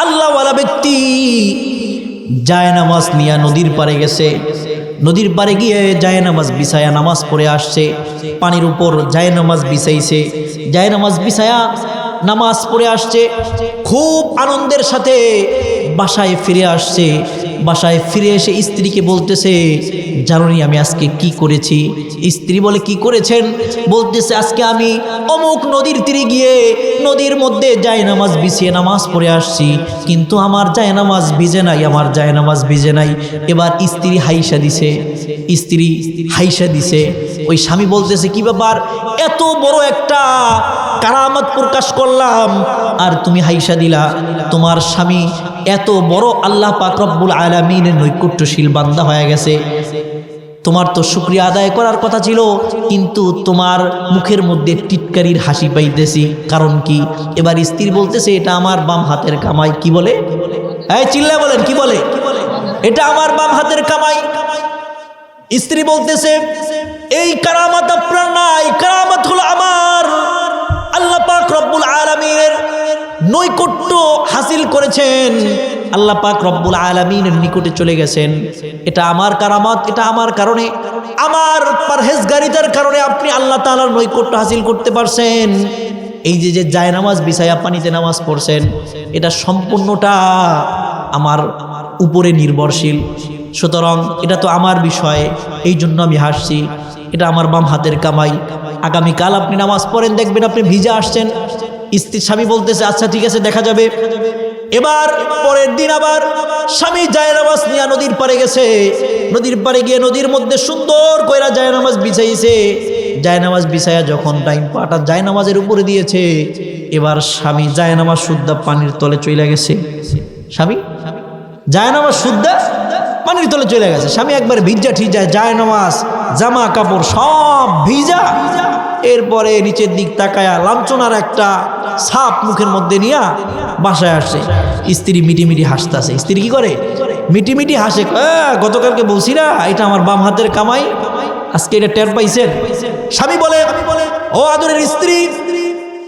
আল্লাহওয়ালা ব্যক্তি জায়নামাজ নিয়ে নদীর পাড়ে গেছে। নদীর পাড়ে গিয়ে জায়নামাজ বিছায়া নামাজ পড়ে আসছে। পানির উপর জায়নামাজ বিছাইছে, জায়নামাজ বিছায়া নামাজ পড়ে আসছে। খুব আনন্দের সাথে বাসায় ফিরে আসছে। বাসায় ফিরে এসে স্ত্রীকে বলতেছে, জানোনি আমি আজকে কি করেছি? স্ত্রী বলে, কি করেছেন? বলতেছে, আজকে আমি অমুক নদীর তীরে গিয়ে নদীর মধ্যে জায়নামাজ বিছিয়ে নামাজ পড়ে আসছি, কিন্তু আমার জায়নামাজ ভিজে নাই, আমার জায়নামাজ ভিজে নাই। এবার স্ত্রী হাইসা দিছে, স্ত্রী হাইসা দিছে। ওই স্বামী বলতেছে, কি ব্যাপার, এত বড় একটা কারামত প্রকাশ করলাম আর তুমি হাইসা দিলা? তোমার স্বামী এত বড় আল্লাহ পাক রব্বুল আলামিনের নৈকট্যশীল বান্দা হয়ে গেছে, তোমার তো শুকরিয়া আদায় করার কথা ছিল, কিন্তু তোমার মুখের মধ্যে টিটকারির হাসি পাইতেছি, কারণ কি? এবার স্ত্রী বলতেছে, এটা আমার বাম হাতের কামাই। কি বলে? এই চিল্লা বলেন, কি বলে? এটা আমার বাম হাতের কামাই। স্ত্রী বলতেছে, এই কারামত আপনার নাই, কারামত হলো আমার। আল্লাহ পাক রব্বুল আলামিনের নৈকট্য হাসিল করেছেন, আল্লাহ পাক রব্বুল আলামিনের নিকটে চলে গেছেন, এটা আমার কারামত, এটা আমার কারণে, আমার পরহেজগারিতার কারণে আপনি আল্লাহ তাআলার নৈকট্য হাসিল করতে পারছেন। এই যে জায়নামাজ বিছায়া পানিতে নামাজ পড়ছেন, এটা সম্পূর্ণটা আমার উপরে নির্ভরশীল, সুতরাং এটা তো আমার বিষয়, এই জন্য আমি হাসছি, এটা আমার বাম হাতের কামাই। আগামীকাল আপনি নামাজ পড়েন, দেখবেন আপনি ভিজে আসছেন। স্বামী বলতেছে, আচ্ছা ঠিক আছে, দেখা যাবে। এবার পরের দিন আবার স্বামী জায়নামাজ নিয়ে নদীর পাড়ে গেছে। নদীর পাড়ে গিয়ে নদীর মধ্যে সুন্দর কইরা জায়নামাজ বিছাইছে। জায়নামাজ বিছায়া যখন টাইম পাটা জায়নামাজের উপরে দিয়েছে, এবার স্বামী জায়নামাজ শুদ্ধা পানির তলে চলে গেছে। স্বামী জায়নামাজ শুদ্ধা পানির তলে চলে গেছে। স্বামী একবার ভিজা ঠিজা, জায়নামাজ জামা কাপড় সব ভিজা। এরপরে নিচের দিক তাকায়া লাঞ্ছনার একটা ছাপ মুখের মধ্যে নিয়ে বাসায় আসছে। স্ত্রী মিটিমিটি হাসতেছে। স্ত্রী কি করে? মিটিমিটি হাসে। গতকালকে বলছি না এটা আমার বাম হাতের কামাই, আজকে এটা টের পাইছেন? স্বামী বলে, ও আদরের স্ত্রী,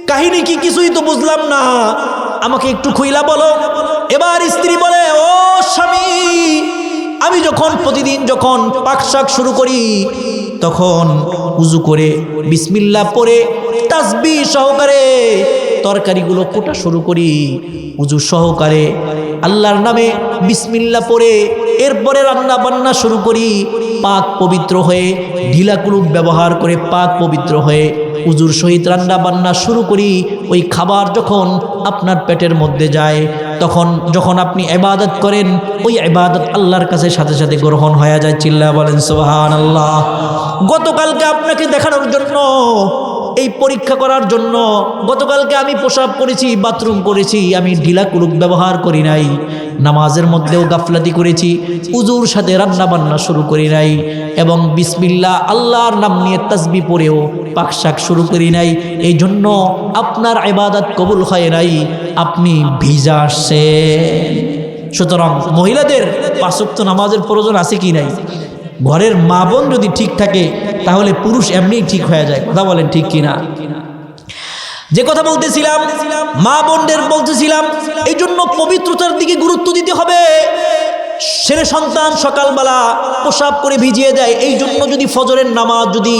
কাহিনী কি কিছুই তো বুঝলাম না, আমাকে একটু খুইলা বলো। এবার স্ত্রী বলে, ও স্বামী, আমি যখন প্রতিদিন যখন পাক শাক শুরু করি, তখন উজু করে বিসমিল্লাহ পড়ে তাসবিহ সহকারে তরকারিগুলো কোটা শুরু করি, উজু সহকারে আল্লাহর নামে বিসমিল্লাহ পড়ে এরপরে রান্না বান্না শুরু করি। পাক পবিত্র হয়ে ঢিলাকুলুপ ব্যবহার করে পাক পবিত্র হয়ে উজুর সহিত রান্না বান্না শুরু করি। ওই খাবার যখন আপনার পেটের মধ্যে যায়, তখন যখন আপনি ইবাদত করেন, ওই ইবাদত আল্লাহর কাছে সাথে সাথে গ্রহণ হয়ে যায়। চিল্লা বলেন সুবহানাল্লাহ। গতকালকে আপনাকে দেখানোর জন্য, এই পরীক্ষা করার জন্য, গতকালকে আমি প্রসাব করেছি, বাথরুম করেছি, আমি ঢিলাকুলুপ ব্যবহার করি নাই, নামাজের মধ্যেও গাফলাতি করেছি, উজুর সাথে রান্না বান্না শুরু করি নাই, এবং বিসমিল্লাহ আল্লাহর নাম নিয়ে তাসবিহ পড়েও পাক শাক শুরু করি নাই। এই জন্য আপনার ইবাদত কবুল হয় নাই, আপনি ভিজা আসছেন। সুতরাং মহিলাদের 5 ওয়াক্ত নামাজের প্রয়োজন আছে কি নাই? ঘরের মা বোন যদি ঠিক থাকে, তাহলে পুরুষ এমনিই ঠিক হয়ে যায়। কথা বলেন ঠিক কিনা? যে কথা বলতেছিলাম, মা বোনদের বলতেছিলাম, এই জন্য পবিত্রতার দিকে গুরুত্ব দিতে হবে। ছেলে সন্তান সকালবেলা প্রসাব করে ভিজিয়ে দেয়, এই জন্য যদি ফজরের নামাজ যদি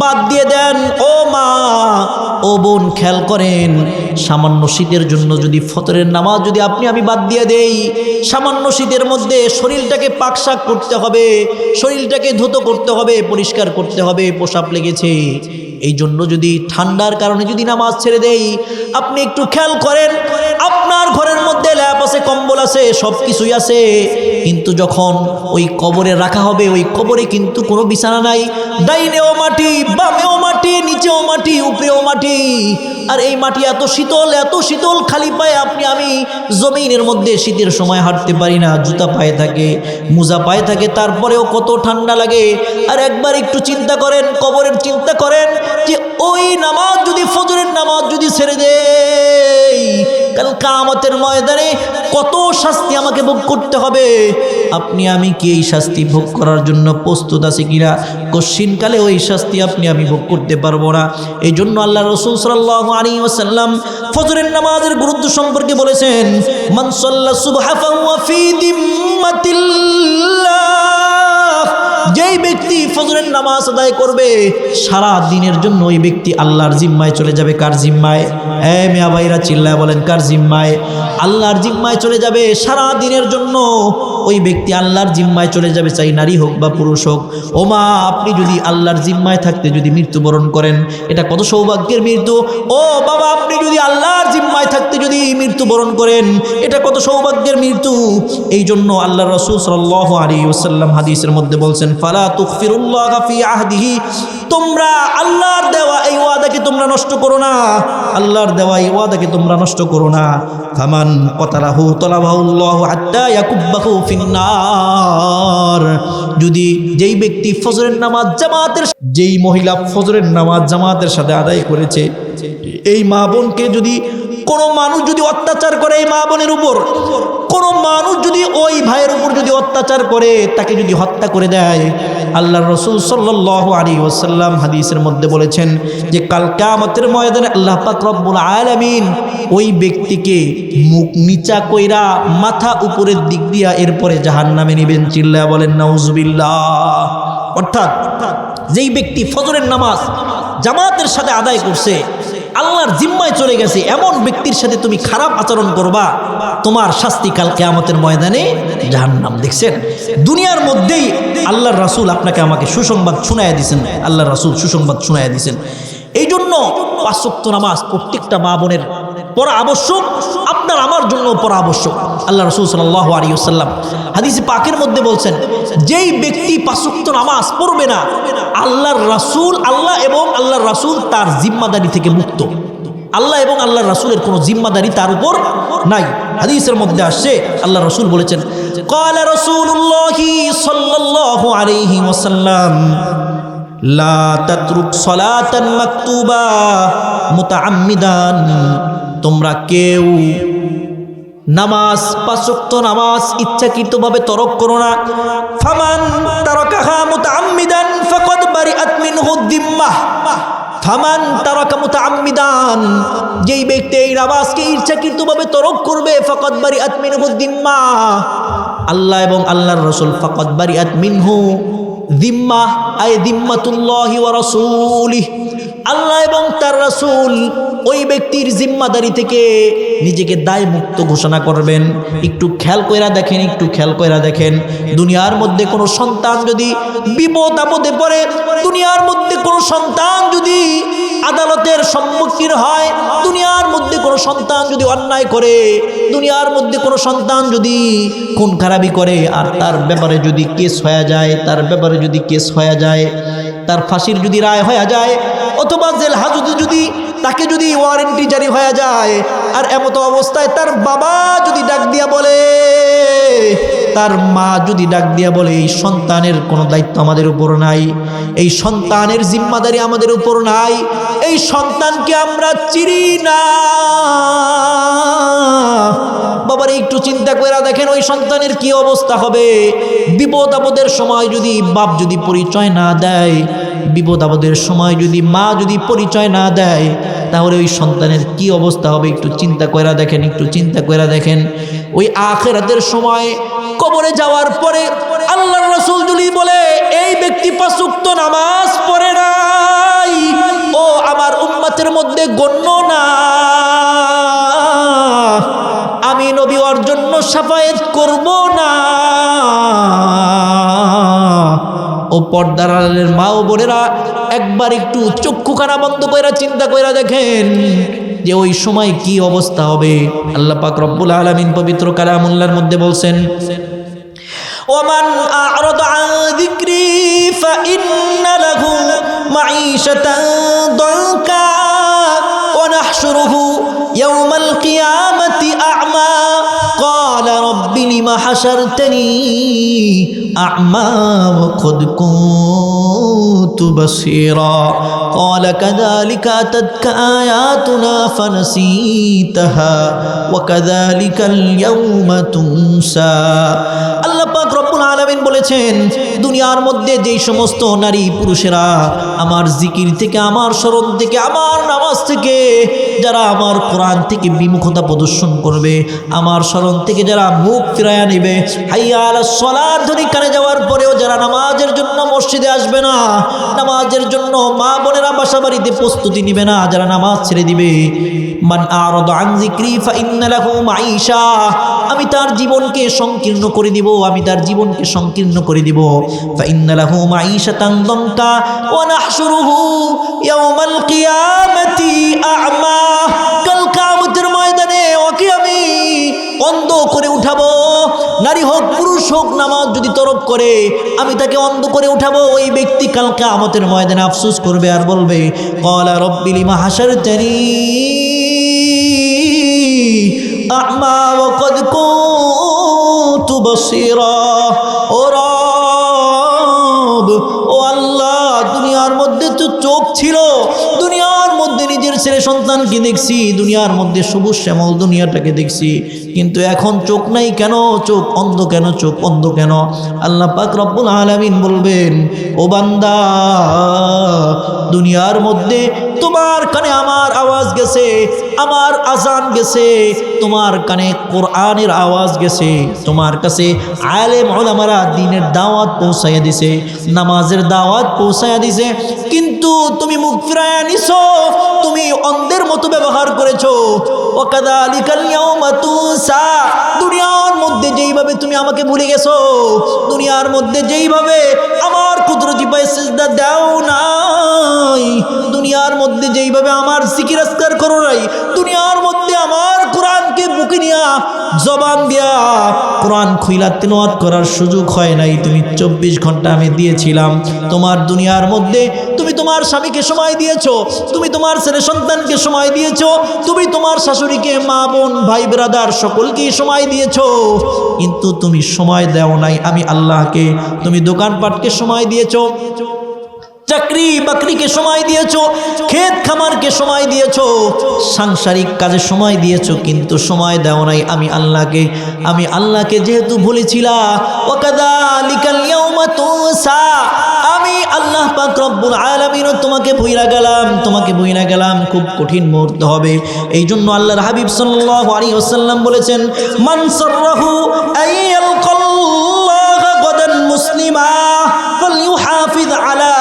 বাদ দিয়ে দেন, ও মা ও বোন খেয়াল করেন, সামান্য শীতের জন্য যদি ফজরের নামাজ যদি আমি বাদ দিয়ে দেই, সামান্য শীতের মধ্যে শরীরটাকে পাকশাক করতে হবে, শরীরটাকে ধুতো করতে হবে, পরিষ্কার করতে হবে, প্রসাব লেগেছে, এই জন্য যদি ঠান্ডার কারণে যদি নামাজ ছেড়ে দেই, আপনি একটু খেয়াল করেন, আপনার ঘরের মধ্যে ল্যাপ আছে, কম্বল আছে, সব কিছুই আছে, কিন্তু যখন ওই কবরে রাখা হবে, ওই কবরে কিন্তু কোনো বিছানা নাই, ডাইনেও মাটি, বামেও মাটি, নিচেও মাটি, উপরেও মাটি, আর এই মাটি এত শীতল, খালি পায়ে আমি জমিনের মধ্যে শীতের সময় হাঁটতে পারি না, জুতা পায়ে থাকে, মোজা পায়ে থাকে, তারপরেও কত ঠান্ডা লাগে। আর একবার একটু চিন্তা করেন, কবরের চিন্তা করেন, যে ওই নামাজ যদি ফজরের নামাজ যদি ছেড়ে দেই, কাল কিয়ামতের ময়দানে কত শাস্তি আমাকে ভোগ করতে হবে। আমি কি এই শাস্তি ভোগ করার জন্য প্রস্তুত আছি কিনা? কশিনকালে ওই শাস্তি আমি ভোগ করতে পারবো না। এই জন্য আল্লাহ রাসূল সাল্লাল্লাহু আলাইহি ওয়াসাল্লাম ফজরের নামাজের গুরুত্ব সম্পর্কে বলেছেন, মান সাল্লা সুবহা ফাহুয়া ফি দিম্মাতিল্লাহ, যেই ব্যক্তি ফজরের নামাজ আদায় করবে সারা দিনের জন্য ওই ব্যক্তি আল্লাহর জিম্মায় চলে যাবে। কার জিম্মায়? মিয়া ভাইরা চিল্লায় বলেন, কার জিম্মায়? আল্লাহর জিম্মায় চলে যাবে সারা দিনের জন্য, ওই ব্যক্তি আল্লাহর জিম্মায় চলে যাবে, চাই নারী হোক বা পুরুষ হোক। ও মা, আপনি যদি আল্লাহর জিম্মায় থাকতে যদি মৃত্যুবরণ করেন, এটা কত সৌভাগ্যের মৃত্যু। ও বাবা, আপনি যদি আল্লাহর জিম্মায় থাকতে যদি মৃত্যুবরণ করেন, এটা কত সৌভাগ্যের মৃত্যু। এই জন্য আল্লাহ রাসূল সাল্লাল্লাহু আলাইহি ওয়াসাল্লাম হাদিসের মধ্যে বলছেন, ফালা তুগফিরুল্লাহ ফি আহদিহি, তোমরা আল্লাহর দেওয়া এই ওয়াদাকে তোমরা নষ্ট করো না, আল্লাহর দেওয়া এই ওয়াদাকে তোমরা নষ্ট করো না। ফামান কতালাহু তালাবাহুল্লাহু হাত্তা ইয়াকুব্বাহু ফিন্নার, যদি যেই ব্যক্তি ফজরের নামাজ জামাতের, যেই মহিলা ফজরের নামাজ জামাতের সাথে আদায় করেছে, এই মা বোনকে যদি কোনো মানুষ যদি অত্যাচার করে, এই মা বোনের উপর কোনো মানুষ যদি ওই ভাইয়ের উপর যদি অত্যাচার করে, তাকে যদি হত্যা করে দেয়, আল্লাহর রাসূল সাল্লাল্লাহু আলাইহি ওয়াসাল্লাম হাদিসের মধ্যে বলেছেন যে কাল কিয়ামতের ময়দানে আল্লাহ পাক রব্বুল আলামিন ওই ব্যক্তিকে মুখ নিচা কইরা মাথা উপরের দিক দিয়া এরপরে জাহান্নামে নেবেন। চিল্লায়া বলেন নাউজুবিল্লাহ। অর্থাৎ যেই ব্যক্তি ফজরের নামাজ জামাতের সাথে আদায় করছে, আল্লাহর জিম্মায় চলে গেছে, এমন ব্যক্তির সাথে তুমি খারাপ আচরণ করবা, তোমার শাস্তি কাল কিয়ামতের ময়দানে জাহান্নাম। দেখছেন, দুনিয়ার মধ্যেই আল্লাহর রাসূল আপনাকে আমাকে সুসংবাদ শুনাইয়া দিয়েছেন, আল্লাহর রাসূল সুসংবাদ শুনাইয়া দিয়েছেন। এই জন্য পাঁচ ওয়াক্ত নামাজ প্রত্যেকটা মা বোনের পড়া আবশ্যক, আপনার আমার জন্য পড়া আবশ্যক। আল্লাহ রাসূল সাল্লাল্লাহু আলাইহি ওয়াসাল্লাম হাদিসে পাকের মধ্যে বলছেন, যেই ব্যক্তি পাঁচ ওয়াক্ত নামাজ পড়বে না, আল্লাহর রাসূল, আল্লাহ এবং আল্লাহর রাসূল তার জিম্মাদারি থেকে মুক্ত। আল্লাহ এবং আল্লাহর রাসূলের কোনো জিম্মাদারি তার উপর নাই। হাদিসের মধ্যে আসছে, আল্লাহ রাসূল বলেছেন, ক্বালা রাসূলুল্লাহি সাল্লাল্লাহু আলাইহি ওয়াসাল্লাম, লা তাতরুক সালাতান মাকতুবা মুতাআম্মিদান, তোমরা কেউ নামাজ, পাঁচ ওয়াক্ত নামাজ ইচ্ছাকৃতভাবে তরক করো না। ফামান তারাকাহা মুতাআম্মিদান ফাকাদ বারিআত মিনহু যিম্মাহ, ফামান তারাকা মুতাআম্মিদান, যেই ব্যক্তি এই নামাজকে ইচ্ছাকৃতভাবে তরক করবে, ফাকাদ বারিআত মিনহু যিম্মাহ, আল্লাহ এবং আল্লাহর রাসূল ফাকাদ বারিআত মিনহু যিম্মাহ আয় যিম্মাতুল্লাহি ওয়া রাসূলিহি, আল্লাহ এবং তার রাসূল ওই ব্যক্তির জিম্মাদারি থেকে নিজেকে দায় মুক্ত ঘোষণা করবেন। একটু খেয়াল কইরা দেখেন, একটু খেয়াল কইরা দেখেন, দুনিয়ার মধ্যে কোনো সন্তান যদি বিপদ আপদে পড়ে, দুনিয়ার মধ্যে কোনো সন্তান যদি আদালতের সম্মুখীন হয়, দুনিয়ার মধ্যে কোনো সন্তান যদি অন্যায় করে, দুনিয়ার মধ্যে কোনো সন্তান যদি খুন খারাপি করে, আর তার ব্যাপারে যদি কেস হয়ে যায়, তার ব্যাপারে যদি কেস হয়ে যায়, তার ফাঁসির যদি রায় হয়ে যায়, অথবা জেল হাজতে যদি তাকে যদি ওয়ারেন্টি জারি হয়ে যায়, আর এমতো অবস্থায় তার বাবা যদি ডাক দিয়া বলে, তার মা যদি ডাক দিয়া বলে, এই সন্তানের কোনো দায়িত্ব আমাদের উপর নাই, এই সন্তানের জিম্মাদারি আমাদের উপর নাই, এই সন্তানকে আমরা চিনি না, বাবার একটু চিন্তা করে দেখেন ওই সন্তানের কি অবস্থা হবে। বিপদ আপদের সময় যদি বাপ যদি পরিচয় না দেয়, বিপদ আপদের সময় যদি মা যদি পরিচয় না দেয় তাহলে ওই সন্তানের কি অবস্থা হবে একটু চিন্তা কইরা দেখেন, একটু চিন্তা কইরা দেখেন। ওই আখিরাতের সময় কবরে যাওয়ার পরে আল্লাহর রাসূল যদি বলে এই ব্যক্তি 5 ওয়াক্ত নামাজ পড়ে নাই, ও আমার উম্মতের মধ্যে গণ্য না, আমি নবী ওর জন্য শাফায়েত করব না। ও পর্দার আড়ালের মা ও বোনেরা একবার একটু চক্ষুখানা বন্ধ কইরা চিন্তা কইরা দেখেন যে ওই সময় কি অবস্থা হবে। আল্লাহ পাক রব্বুল আলামিন পবিত্র কালামুল্লাহর মধ্যে বলছেন, ওমান আ'রাদা আন যিকরি ফাইন্না লাহু মাঈশাতান দানকা ওয়া নাহশুরুহু ইয়াওমাল কিয়ামাতি আ'মা ক্বালা রাব্বি লিমা হাশারতানি আ'মা ওয়া ক্বাদ কুনতু বাসীরা ক্বালা কাযালিকা আতাতকা আয়াতুনা ফানাসীতাহা ওয়া কাযালিকাল ইয়াওমা তুনসা। আল্লাহ পাক রব্বুল আলামিন বলেছেন, দুনিয়ার মধ্যে যেই সমস্ত নারী পুরুষেরা আমার জিকির থেকে, আমার স্মরণ থেকে, আমার নামাজ থেকে যারা আমার কোরআন থেকে বিমুখতা প্রদর্শন করবে, আমার স্মরণ থেকে যারা মুখ ফিরায়া নেবে, হাইয়া আলাস সালাত ধরে কানে যাওয়ার পরেও যারা নামাজের জন্য মসজিদে আসবে না, নামাজের জন্য মা বোনেরা বাসা বাড়িতে প্রস্তুতি নিবে না, যারা নামাজ ছেড়ে দিবে, মান আ'রাদা আন যিকরি ফাইন্না লাহু মাঈশা, আমি তার জীবনকে সংকীর্ণ করে দিব, আমি তার জীবনকে সংকীর্ণ করে দিব। ফাইন্না লাহু মাঈশাতান দানকা ওয়া নাহশুরুহু ইয়াওমাল কিয়ামাতি আ'মা, কাল কিয়ামতের ময়দানে ওকে আমি অন্ধ করে উঠাবো। নারী হোক পুরুষ হোক নামাজ যদি তরক করে আমি তাকে অন্ধ করে উঠাবো। ওই ব্যক্তি কাল কিয়ামতের ময়দানে আফসোস করবে আর বলবে, ক্বালা রাব্বি লিমা হাশারতানি আ'মা ওয়া ক্বাদ কুনতু বাসীরা। ও রব, ও আল্লাহ, দুনিয়ার মধ্যে তো চোখ ছিল, দুনিয়ার মধ্যে নিজের ছেলে সন্তানকে দেখছি, দুনিয়ার মধ্যে সবুজ শ্যামল দুনিয়াটাকে দেখছি, কিন্তু এখন চোখ নাই কেন? চোখ অন্ধ কেন? চোখ অন্ধ কেন? আল্লাহ পাক রব্বুল আলামিন বলবেন, ও বান্দা, দুনিয়ার মধ্যে তোমার কানে আমার আওয়াজ গেছে, আমার আজান গেছে, তোমার কানে কোরআনের আওয়াজ গেছে, তোমার কাছে আলেম উলামারা দ্বীনের দাওয়াত পৌঁছাইয়া দিছে, নামাজের দাওয়াত পৌঁছাইয়া দিছে, কিন্তু তুমি মুখ ফিরায়া নিছো, তুমি অন্ধের মতো ব্যবহার করেছো। ওয়া কাযালিকাল ইয়াওমা তুনসা, দুনিয়ার মধ্যে যেইভাবে তুমি আমাকে ভুলে গেছো, দুনিয়ার মধ্যে যেইভাবে আমার কুদরতি পায়ে সিজদা দাও নাই, দুনিয়ার মধ্যে যেইভাবে আমার জিকির আজকার করো নাই, দুনিয়ার মধ্যে আমার কোরআনকে বুকে নিয়া জবান দিয়া কোরআন খুইলা তিলাওয়াত করার সুযোগ হয় নাই, তুমি 24 ঘন্টা আমি দিয়েছিলাম। তোমার দুনিয়ার মধ্যে তুমি তোমার স্বামীকে সময় দিয়েছো, তুমি তোমার ছেলে সন্তানকে সময় দিয়েছো, তুমি তোমার শাশুড়িকে, মা বোন ভাই ব্রাদার সকলকে সময় দিয়েছো, কিন্তু তুমি সময় দাও নাই আমি আল্লাহকে। তুমি দোকানপাটকে সময় দিয়েছো, চাকরি বাকরিকে সময় দিয়েছো, ক্ষেত খামারকে সময় দিয়েছো, সাংসারিক কাজে সময় দিয়েছো, কিন্তু সময় দাও নাই আমি আল্লাহকে। আমি আল্লাহকে যেহেতু ভুলেছিলা, ওয়া কাযালিকাল ইয়াওমা তুনসা, আমি আল্লাহ পাক রব্বুল আলামিন তোমাকে ভুইলা গেলাম, তোমাকে ভুইলা গেলাম, খুব কঠিন মুহূর্ত হবে। এই জন্য আল্লাহর হাবিব সাল্লাল্লাহু আলাইহি ওয়াসাল্লাম বলেছেন, মান সাররাহু আইয়ালকাল্লাহ গাদান মুসলিমা ফালইউহাফিজ আলা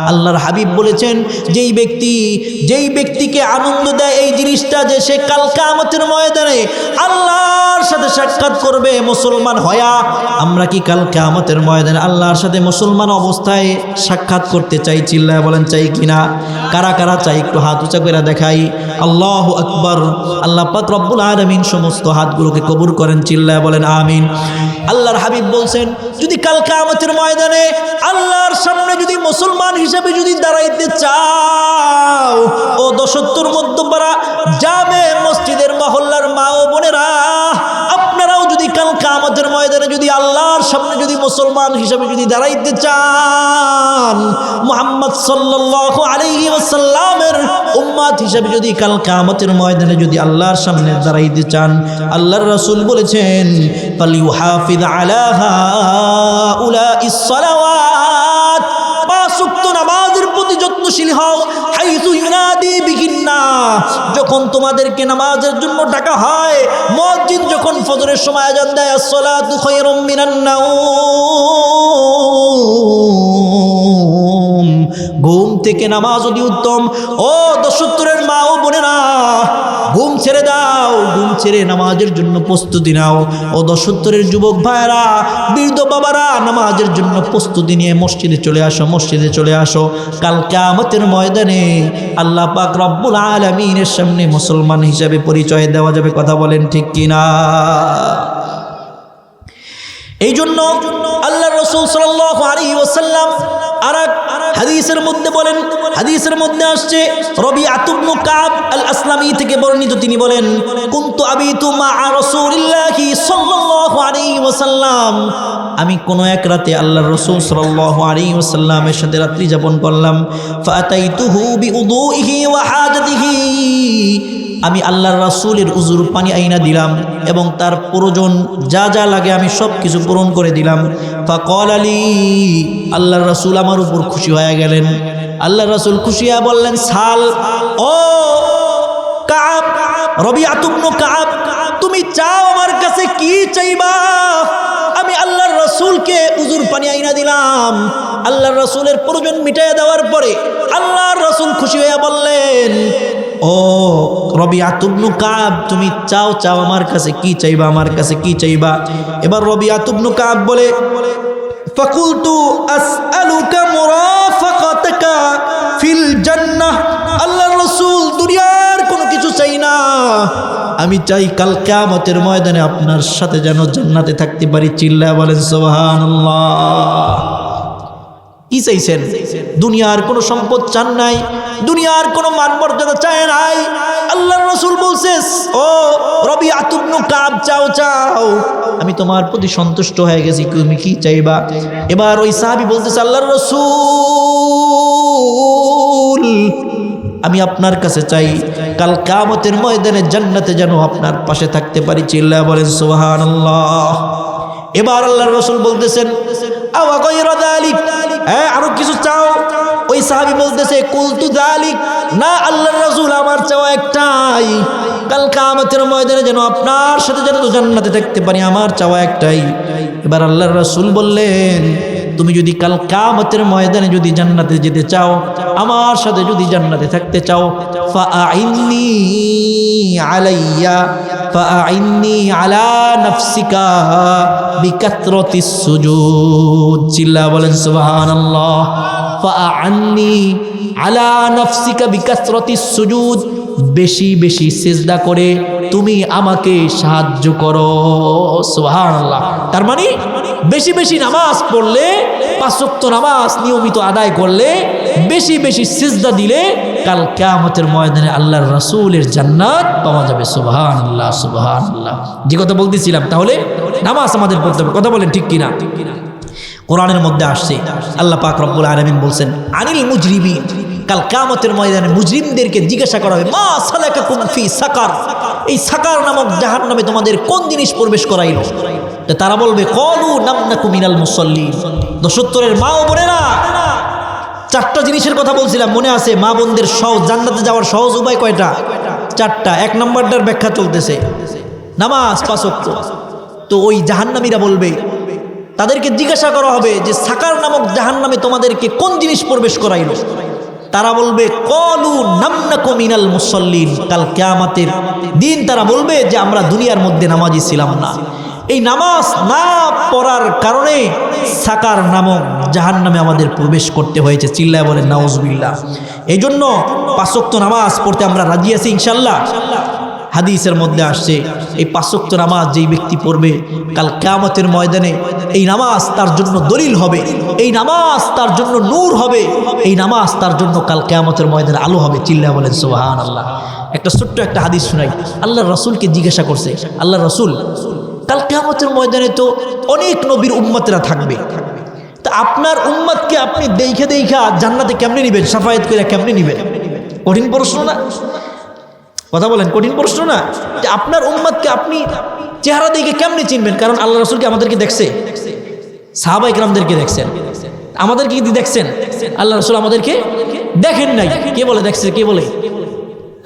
আল্লাহর হাবিব বলেছেন, যেই ব্যক্তিকে আনন্দ দেয় এই জিনিসটা যে সে কাল কিয়ামতের ময়দানে আল্লাহর সাথে সাক্ষাৎ করবে মুসলমান হয়া। আমরা কি কাল কিয়ামতের ময়দানে আল্লাহর সাথে মুসলমান অবস্থায় সাক্ষাৎ করতে চাই? চিল্লায় বলেন চাই কিনা? কারা কারা চাই একটু হাত উঁচা করে দেখাই। আল্লাহু আকবার। আল্লাহ পাক রব্বুল আলামিন সমস্ত হাতগুলোকে কবুল করেন, চিল্লায় বলেন আমিন। আল্লাহর হাবিব বলছেন, যদি কাল কিয়ামতের ময়দানে আল্লাহর সামনে যদি মুসলমান হিসেবে যদি দাঁড়াইতে চাও, ও ৭০ মধ্যপাড়া জামে মসজিদের মহল্লার মা ও বোনেরা, আপনারাও যদি কাল কিয়ামতের ময়দানে যদি আল্লাহর সামনে যদি মুসলমান হিসেবে যদি দাঁড়াইতে চান, মুহাম্মদ সাল্লাল্লাহু আলাইহি ওয়াসাল্লামের উম্মত হিসেবে যদি কাল কিয়ামতের ময়দানে যদি আল্লাহর সামনে দাঁড়াইতে চান, আল্লাহর রাসূল বলেছেন ফালিউহাফিজ আলা হাউলাইস সালাওয়াত, পাঁচ ওয়াক্ত নামাজের প্রতি যত্নশীল হও। হাইসু ইউনাদি বিহিন্না, যখন তোমাদেরকে নামাজের জন্য ডাকা হয়, মুয়াজ্জিন যখন ফজরের সময় আযান দেয়, আসসালাতু খায়রুম মিনান নাওম, ঘুম থেকে নামাজ অতি উত্তম। ও দশত্তরের মা ও বোনেরা, ঘুম ছেড়ে দাও, ঘুম ছেড়ে নামাজের জন্য প্রস্তুতি নাও। ও দশত্তরের যুবক ভাইরা, বৃদ্ধ বাবারা, নামাজের জন্য প্রস্তুতি নিয়ে মসজিদে চলে আসো, মসজিদে চলে আসো। কাল কিয়ামতের ময়দানে আল্লাহ পাক রব্বুল আলামিনের সামনে মুসলমান হিসেবে পরিচয় দেওয়া যাবে। কথা বলেন ঠিক কিনা? এই জন্য আল্লাহ রাসূল সাল্লাল্লাহু আলাইহি ওয়াসাল্লাম আরেক হাদিসের মধ্যে বলেন, হাদিসের মধ্যে আসছে রবিআতু ইবনে কাব আল আসলামী থেকে বর্ণিত, তিনি বলেন কুনতু আবিতু মা রাসূলিল্লাহি সাল্লাল্লাহু আলাইহি ওয়াসাল্লাম, আমি কোনো এক রাতে আল্লাহর রাসূল সাল্লাল্লাহু আলাইহি ওয়াসাল্লামের সাথে রাত্রি যাপন করলাম। ফাআতাইতুহু বিউদুইহি ওয়া হাজাতিহি, আমি আল্লাহর রাসূলের উযুর পানি আইনা দিলাম এবং তার প্রয়োজন যা যা লাগে আমি সব কিছু পূরণ করে দিলাম। ফাকাল আলী, আল্লাহর রাসূল আমার উপর খুশি হয়ে গেলেন। আল্লাহর রাসূল খুশি হয়ে বললেন, সাল ও কাব, রবিআতু ইবনে কাব, তুমি চাও আমার কাছে কি চাইবা? আমি আল্লাহর রাসূলকে উযুর পানি আইনা দিলাম। আল্লাহর রাসূলের প্রয়োজন মিটাইয়া দেওয়ার পরে আল্লাহর রাসূল খুশি হয়ে বললেন, ও রবিআতু ইবনে কাব, তুমি চাও চাও আমার কাছে কি চাইবা, আমার কাছে কি চাইবা? এবার রবিআতু ইবনে কাব বলে, ফাকুলতু আসআলুকা মুরাফাকাতাকা ফিল জান্নাহ, আল্লাহর রাসূল দুনিয়ার কোনো কিছু চাই না, আমি চাই কাল কিয়ামতের ময়দানে আপনার সাথে যেন জান্নাতে থাকতে পারি। চিল্লায়া বলেন সুবহানাল্লাহ। কি চাইছেন? দুনিয়ার কোনো সম্পদ চান নাই, দুনিয়ার কোনো মান মর্যাদা চায় নাই। আল্লাহর রাসূল বলছে, ও রবিআতু ইবনে কাব, চাও চাও, আমি তোমার প্রতি সন্তুষ্ট হয়ে গেছি, তুমি কি চাইবা? এবার ওই সাহাবী বলতেছে, আল্লাহর রাসূল, আমি আপনার কাছে চাই কাল কিয়ামতের ময়দানে জান্নাতে যেন আপনার পাশে থাকতে পারি। চিল্লায়া বলেন সুবহানাল্লাহ। এবার আল্লাহর রাসূল বলতেছেন, আওয়া গায়রা যালিক, আরো কিছু চাও? ওই সাহাবী বলতেছে, কুলতু যালিক, না আল্লাহর রাসূল, আমার চাওয়া একটাই, কাল কিয়ামতের ময়দানে যেন আপনার সাথে যেন জান্নাতে থাকতে পারি, আমার চাওয়া একটাই। এবার আল্লাহর রাসূল বললেন, তুমি যদি কাল কিয়ামতের ময়দানে যদি জান্নাতে যেতে চাও, আমার সাথে যদি জান্নাতে থাকতে চাও, ফাআইন্নি আলাইয়া, ফাআইন্নি আলা নাফসিকা বিকাথরাতিস সুজুদ। চিল্লা বলেন সুবহানাল্লাহ। ফাআন্নি আলা নাফসিকা বিকাথরাতিস সুজুদ, বেশি বেশি সিজদা করে তুমি আমাকে সাহায্য করো। সুবহানাল্লাহ। তার মানে বেশি বেশি নামাজ পড়লে, পাঁচ ওয়াক্ত নামাজ নিয়মিত আদায় করলে, বেশি বেশি সিজদা দিলে কাল কিয়ামতের ময়দানে আল্লাহর রাসূলের জান্নাত পাওয়া যাবে। সুবহানাল্লাহ, সুবহানাল্লাহ। যে কথা বলতেছিলাম, তাহলে নামাজ আমাদের পড়তে হবে। কথা বলেন ঠিক কিনা? কোরআনের মধ্যে আসছে, আল্লাহ পাক রব্বুল আলামিন বলছেন, আনিল মুজরিমিন, কাল কিয়ামতের ময়দানে মুজরিমদেরকে জিজ্ঞাসা করা হবে, মা সালাকাকুম ফি সাকার, এই সাকার নামক জাহান্নামে তোমাদের কোন জিনিস প্রবেশ করাইলো? তারা বলবে, ক্বালু লাম নাকু মিনাল মুসাল্লিন। ৭০-এর মা ও বোনেরা, চারটা জিনিসের কথা বলছিলাম, মনে আছে? মা বোনদের সহজ জান্নাতে যাওয়ার সহজ উপায় কয়টা? চারটা। এক নম্বরটার ব্যাখ্যা চলতেছে, নামাজ ৫ ওয়াক্ত। তো ওই জাহান্নামীরা বলবে, তাদেরকে জিজ্ঞাসা করা হবে যে সাকার নামক জাহান্নামে তোমাদেরকে কোন জিনিস প্রবেশ করাইলো? তারা বলবে, ক্বালু লাম নাকু মিনাল মুসাল্লিন। কাল কিয়ামতের দিন তারা বলবে যে আমরা দুনিয়ার মধ্যে নামাজি ছিলাম না। এই নামাজ না পড়ার কারণে সাকার নামক জাহান্নামে আমাদের প্রবেশ করতে হয়েছে। চিল্লায় বলেন নাউজুবিল্লাহ। এই জন্য ৫ ওয়াক্ত নামাজ পড়তে আমরা রাজি আছি ইনশাআল্লাহ। হাদিসের মধ্যে আসছে, এই ৫ ওয়াক্ত নামাজ যেই ব্যক্তি পড়বে কাল কিয়ামতের ময়দানে, এই নামাজ তার জন্য দলিল হবে, এই নামাজ তার জন্য নূর হবে, এই নামাজ তার জন্য কাল কিয়ামতের ময়দানে আলো হবে। চিল্লায় বলেন সুবহানাল্লাহ। একটা ছোট্ট একটা হাদিস শোনাই। আল্লাহর রাসূলকে জিজ্ঞাসা করছে, আল্লাহর রাসূল, কাল কিয়ামতের ময়দানে তো অনেক নবীর উম্মতেরা থাকবে, তা আপনার উম্মতকে আপনি দেখে দেখা জান্নাতে কেমনে নিবেন, শাফায়াত করে কেমনে নিবেন? কঠিন প্রশ্ন না? কথা বলেন, কঠিন প্রশ্ন না? যে আপনার উম্মতকে আপনি চেহারা দেখে কেমনে চিনবেন? কারণ আল্লাহ রাসূলকে আমাদেরকে দেখছে, সাহাবায়ে কেরামদেরকে দেখছেন, আমাদেরকে কি দেখছেন? আল্লাহ রাসূল আমাদেরকে দেখেন নাই। কে বলে দেখছে? কে বলে?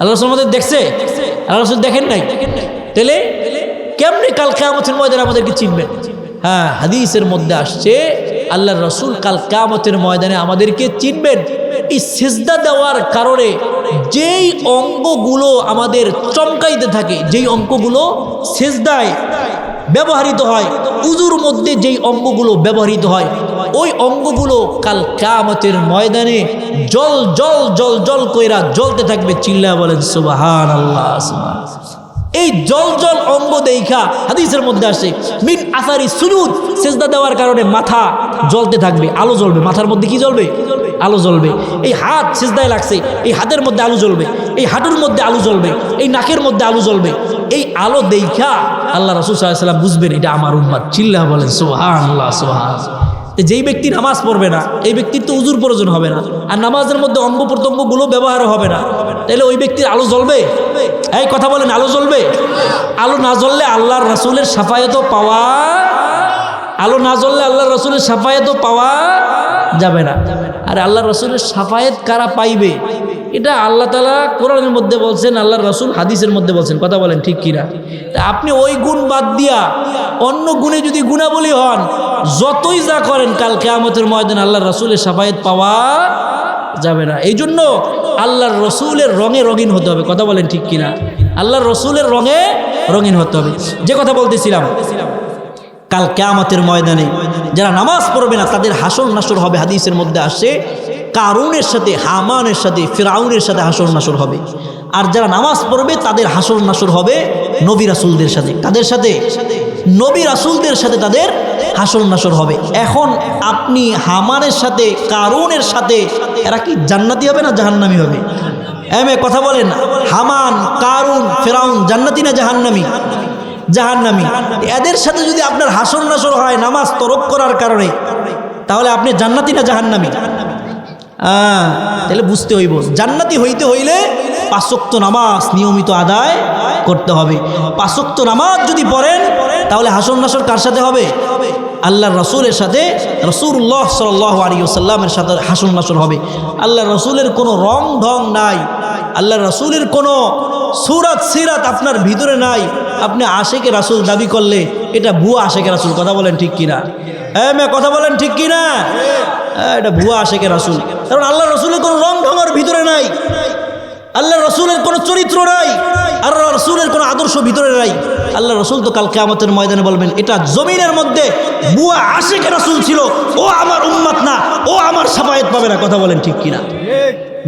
আল্লাহ রাসূল আমাদের দেখছে? আল্লাহ রাসূল দেখেন নাই। তাহলে কেমনে কাল কিয়ামতের ময়দানে আমাদেরকে চিনবেন? হ্যাঁ, হাদিসের মধ্যে আসছে আল্লাহর রাসূল কাল কিয়ামতের ময়দানে আমাদেরকে চিনবেন এই সিজদা দেওয়ার কারণে। যেই অঙ্গগুলো আমাদের চমকাইতে থাকে, যেই অঙ্গগুলো সিজদায় ব্যবহৃত হয়, উজুর মধ্যে যেই অঙ্গগুলো ব্যবহৃত হয়, ওই অঙ্গগুলো কাল কিয়ামতের ময়দানে জল জল জল জল কইরা জ্বলতে থাকবে। চিল্লায়া বলেন সুবহানাল্লাহ। এই জল জল অঙ্গ দেখা হাদিসের মধ্যে আসে মিন আসারি সুজুদ, সিজদা দেওয়ার কারণে মাথা জ্বলতে থাকবে, আলো জ্বলবে। মাথার মধ্যে কি জ্বলবে? আলো জ্বলবে। এই হাত সিজদায় লাগছে, এই হাতের মধ্যে আলো জ্বলবে, এই হাঁটুর মধ্যে আলো জ্বলবে, এই নাকের মধ্যে আলো জ্বলবে। এই আলো দেখা আল্লাহ রাসূল সাল্লাল্লাহু আলাইহি ওয়াসাল্লাম বুঝবেন এটা আমার উম্মত। চিল্লায়া বলেন সুবহানাল্লাহ। সুবহানাল্লাহ। যেই ব্যক্তি নামাজ পড়বে না, এই ব্যক্তির তো উজুর প্রয়োজন হবে না, আর নামাজের মধ্যে অঙ্গ প্রত্যঙ্গগুলো ব্যবহার হবে না, তাহলে ওই ব্যক্তির আলো জ্বলবে? এই কথা বলেন, আলো জ্বলবে? আলো না জ্বললে আল্লাহর রাসূলের শাফায়াতও পাওয়া, আলো না জ্বললে আল্লাহর রাসূলের শাফায়াতও পাওয়া যাবে না। আর আল্লাহর রাসূলের শাফায়াত কারা পাইবে? এটা আল্লাহ তাআলা কোরআনের মধ্যে বলছেন, আল্লাহর রাসূল হাদিসের মধ্যে বলছেন। কথা বলেন ঠিক কিনা? আপনি ওই গুণ বাদ দিয়া অন্য গুণে যদি গুণাবলী হন, যতই যা করেন, কাল কিয়ামতের ময়দানে আল্লাহর রাসূলের শাফায়াত পাওয়া যাবে না। এই জন্য আল্লাহর রাসূলের রঙে রঙিন হতে হবে। কথা বলেন ঠিক কিনা? আল্লাহর রাসূলের রঙে রঙিন হতে হবে। যে কথা বলতেছিলাম, কাল কিয়ামতের ময়দানে যারা নামাজ পড়বে না তাদের হাসর নাসর হবে। হাদিসের মধ্যে আসে কারুনের সাথে, হামানের সাথে, ফিরাউনের সাথে হাসর নাসর হবে। আর যারা নামাজ পড়বে তাদের হাসর নাসর হবে নবী রাসূলদের সাথে। কাদের সাথে? নবী রাসূলদের সাথে তাদের হাসর নাসর হবে। এখন আপনি হামানের সাথে, কারুনের সাথে, এরা কি জান্নাতি হবে না জাহান্নামী হবে? কথা বলেন, হামান, কারুন, ফিরাউন জান্নাতি না জাহান্নামী? জাহান্নামী। এদের সাথে যদি আপনার হাসর নাসর হয় নামাজ তরক করার কারণে, তাহলে আপনি জান্নাতি না জাহান্নামী? তাহলে বুঝতে হইব, জান্নাতি হইতে হইলে 5 ওয়াক্ত নামাজ নিয়মিত আদায় করতে হবে। 5 ওয়াক্ত নামাজ যদি পড়েন তাহলে হাসর নাসর কার সাথে হবে? আল্লাহর রাসূলের সাথে, রাসূলুল্লাহ সাল্লাল্লাহু আলাইহি ওয়াসাল্লামের সাথে হাসর নাসর হবে। আল্লাহর রাসূলের কোনো রং ঢং নাই, আল্লাহর রাসূলের কোনো সুরাত সিরাত আপনার ভিতরে নাই। আপনি আশিকে রাসূল দাবি করলে এটা ভুয়া আশিকে রাসূল। কথা বলেন ঠিক কিনা? কথা বলেন ঠিক কিনা? এটা ভুয়া আশিকে রাসূল। কারণ আল্লাহর রাসূলের কোনো রং ঢঙের ভিতরে নাই, আল্লাহর রাসূলের কোনো চরিত্র নাই, আল্লাহর রাসূলের কোনো আদর্শ ভিতরে নাই। আল্লাহর রাসূল তো কাল কিয়ামতের ময়দানে বলবেন এটা জমিনের মধ্যে ভুয়া আশিকে রাসূল ছিল, ও আমার উম্মত না, ও আমার শাফায়াত পাবে না। কথা বলেন ঠিক কিনা?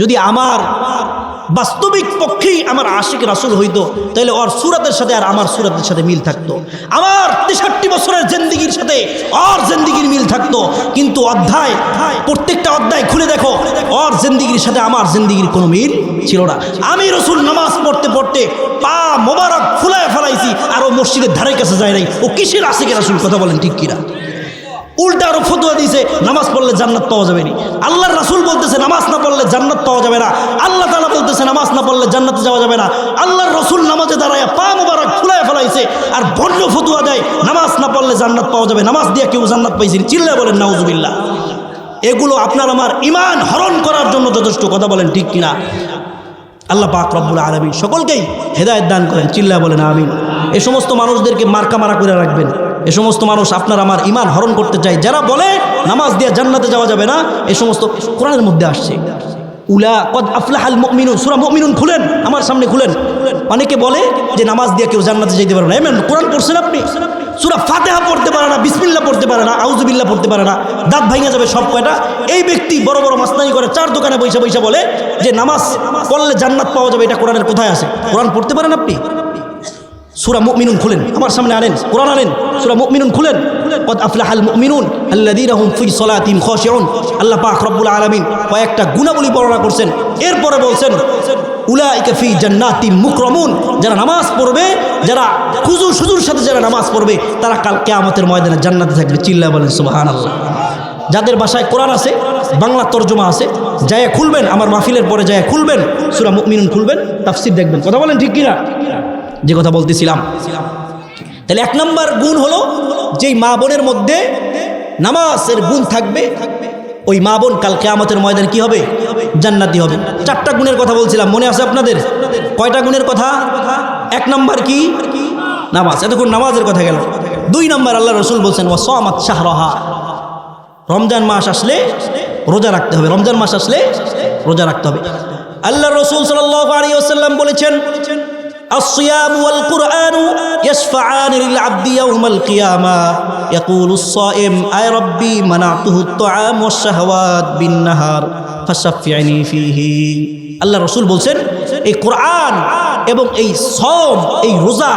যদি আমার বাস্তবিক পক্ষেই আমার আশিক রাসূল হইতো, তাহলে ওর সুরাতের সাথে আর আমার সুরাতের সাথে মিল থাকতো। আমার 63 বছরের জিন্দেগির সাথে ওর জিন্দেগির মিল থাকতো। কিন্তু অধ্যায়, প্রত্যেকটা অধ্যায় খুলে দেখো, ওর জিন্দেগির সাথে আমার জিন্দেগির কোনো মিল ছিল না। আমি রাসূল নামাজ পড়তে পড়তে পা মোবারক ফুলায় ফেলাইছি, আর ও মসজিদের ধারে কাছে যায় নাই। ও কিসের আশিক রাসূল? কথা বলেন ঠিক কিনা? উল্টা আরো ফতোয়া দিয়েছে নামাজ পড়লে জান্নাত পাওয়া যাবে না। আল্লাহর রাসূল বলতেছে নামাজ না পড়লে জান্নাত পাওয়া যাবে না। আল্লাহ তাআলা বলতেছে নামাজ না পড়লে জান্নাতে যাওয়া যাবে না। আল্লাহর রাসূল নামাজে দাঁড়ায় পা মোবারক ফুলায় ফেলাইছে, আর ভণ্ড ফতোয়া দেয় নামাজ না পড়লে জান্নাত পাওয়া যাবে। নামাজ দিয়ে কেউ জান্নাত পাইছে? চিল্লায় বলেন নাউজুবিল্লাহ। এগুলো আপনার আমার ঈমান হরণ করার জন্য যথেষ্ট। কথা বলেন ঠিক কিনা? আল্লাহ পাক রব্বুল আলামিন সকলকেই হেদায়েত দান করেন। চিল্লায় বলেন আমিন। এই সমস্ত মানুষদেরকে মার্কা মারা করে রাখবেন। এ সমস্ত মানুষ আপনার আমার ঈমান হরণ করতে চায়, যারা বলে নামাজ দিয়ে জান্নাতে যাওয়া যাবে না। এই সমস্ত কোরআনের মধ্যে আসছে, উলা কদ আফলাহাল মুমিনুন। সূরা মুমিনুন খুলেন, আমার সামনে খুলেন। অনেকে বলে যে নামাজ দিয়ে কেউ জান্নাতে যেতে পারে না। এমন কোরআন পড়ছেন আপনি? সূরা ফাতিহা পড়তে পারে না, বিসমিল্লাহ পড়তে পারে না, আউযুবিল্লাহ পড়তে পারে না, দাঁত ভাঙা যাবে সব কয়টা। এই ব্যক্তি বড় বড় মাস্তানি করে, 4 দোকানে বৈশা বৈশা বলে যে নামাজ পড়লে জান্নাত পাওয়া যাবে। এটা কোরআনের কোথায় আছে? কোরআন পড়তে পারেন আপনি? সূরা মুমিনুন খুলেন, আমার সামনে আনেন, কোরআন আনেন, সূরা মুমিনুন খুলেন। কদ আফলাহাল মুমিনুন আল্লাযীনা হুম ফি সালাতিহিম খাশিউন। আল্লাহ পাক রব্বুল আলামিন কয়েকটা গুণাবলী বর্ণনা করছেন, এরপরে বলছেন উলাইকা ফি জান্নাতিন মুকরামুন, যারা নামাজ পড়বে, যারা খুজু সুজুর সাথে যারা নামাজ পড়বে, তারা কাল কিয়ামতের ময়দানে জান্নাতে থাকবে। চিল্লায় বলেন সুবহানাল্লাহ। যাদের বাসায় কোরআন আছে, বাংলা তরজমা আছে, যায় খুলবেন, আমার মাহফিলের পরে যায় খুলবেন, সূরা মুমিনুন খুলবেন, তাফসীর দেখবেন। কথা বলেন ঠিক কিনা? যে কথা বলতেছিলাম, তাহলে এক নম্বর গুণ হলো যেই মা বোনের মধ্যে নামাজের গুণ থাকবে, ওই মা বোন কাল কিয়ামতের ময়দানে কি হবে? জান্নাতি হবে। চারটা গুণের কথা বলছিলাম, মনে আছে আপনাদের? কয়টা গুণের কথা? এক নম্বর কি? নামাজ। এতক্ষণ নামাজের কথা গেল। দুই নম্বর আল্লাহ রসুল বলছেন ওয়া সামাত শাহরাহা, রমজান মাস আসলে রোজা রাখতে হবে। রমজান মাস আসলে রোজা রাখতে হবে। আল্লাহ রসুল সাল্লাল্লাহু আলাইহি ওয়াসাল্লাম বলেছেন الصيام والقرآن يشفعان للعبد يوم القيامة يقول الصائم أي ربي منعته الطعام والشهوات بالنهار فشفعني فيه। আল্লাহ রসুল বলছেন এই কোরআন এবং এই সওম, এই রোজা